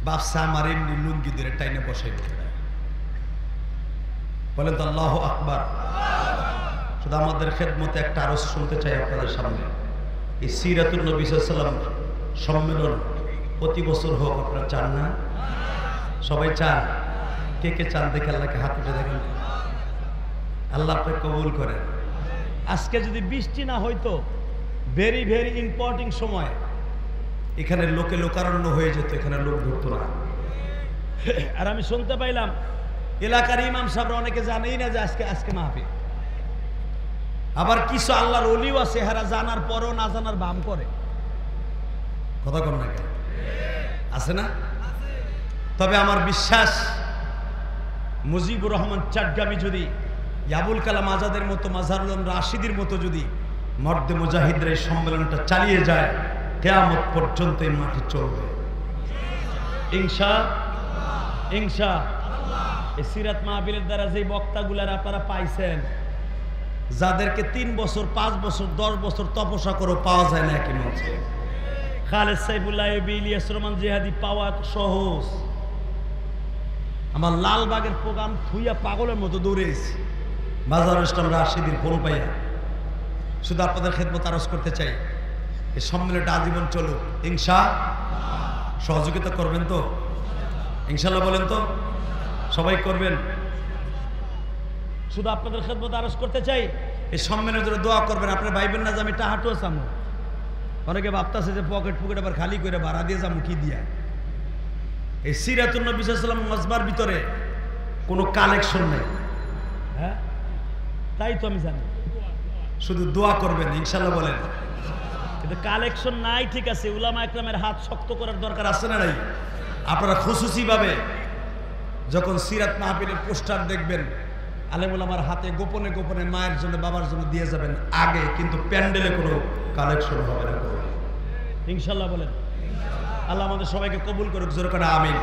বাপসা আমার এমনি লুঙ্গি ধরে টাইনে বসাই বলেন তো আল্লাহু আকবার। শুধু আমাদের খেদমতে একটা আরজ শুনতে চাই আপনাদের সামনে। এই সিরাতুন নবী সাল্লাল্লাহু আলাইহি ওয়াসাল্লাম সম্মেলন প্রতি বছর হোক, আপনারা চান না? সবাই চান? কে কে চান দেখে আল্লাহকে হাত উঠে দেখেন। আল্লাহ আপনাকে কবুল করেন। আজকে যদি বৃষ্টি না হইতো, ভেরি ভেরি ইম্পর্টেন্ট সময়, এখানে লোকে লোকারণ্য হয়ে যেত, এখানে লোক ধরতো না। আর আমি শুনতে পাইলাম এলাকার ইমাম সাহেবরা অনেকে জানেই না যে আজকে মাহফিল। আবার কিছু আল্লাহর ওলিও আছে হারা জানার পরও না জানার ভান করে। কথা কর না কেন? আছে না? তবে আমার বিশ্বাস মুজিবুর রহমান চাটগামি যদি আবুল কালাম আজাদের মতো, মাজারুল রাশিদের মতো যদি মর্দে মুজাহিদরা এই সম্মেলনটা চালিয়ে যায়, কিয়ামত পর্যন্ত এই মাঠে চলবে ইনশাআল্লাহ। এই সিরাত মাহফিলের দ্বারা যে বক্তাগুলার আপনারা পাইছেন, যাদেরকে 3 বছর 5 বছর 10 বছর তপস্যা করে পাওয়া যায় না একই মঞ্চে, খালেদ সাইফুল্লাহ, ইলিয়াস রহমান জিহাদি পাওয়া সহজ। আমার লালবাগের প্রোগ্রাম থুইয়া পাগলের মতো দৌড়েছি মাজারুল ইসলাম রাশিদির ফোন পাইয়া। শুধু আপনাদের খেদমত আরজ করতে চাই, এই সম্মেলনটা আজীবন চলুক ইনশাআল্লাহ। সহযোগিতা করবেন তো ইনশাআল্লাহ? বলেন তো সবাই করবেন? শুধু আপনাদের খেদমত আরজ করতে চাই, এই সম্মেলনের জন্য দোয়া করবেন। আপনার ভাইবেন না যে আমি টাহাটুও চামু। অনেকে ভাবতেছে যে পকেট আবার খালি করে ভাড়া দিয়ে যাবো কি দিয়া। এই সিরাতুন নবী সাল্লাল্লাহু আলাইহি ওয়াসাল্লাম মজবার ভিতরে কোনো কালেকশন নেই। হ্যাঁ, তাই তো আমি জানি। শুধু দোয়া করবেন ইনশাআল্লাহ। বলেন কিন্তু কালেকশন নাই, ঠিক আছে, উলামা একরামের হাত শক্ত করার দরকার আছে না নাই? আপনারা খুশুসি ভাবে যখন সিরাত মাহফিলের পোস্টার দেখবেন, আলেম উলামার হাতে গোপনে গোপনে মায়ের জন্য, বাবার জন্য দিয়ে যাবেন আগে, কিন্তু প্যান্ডেলে কোনো কালেকশন হবে না ইনশাআল্লাহ। বলেন আল্লাহ আমাদের সবাইকে কবুল করুক, জোরে করে আমিন।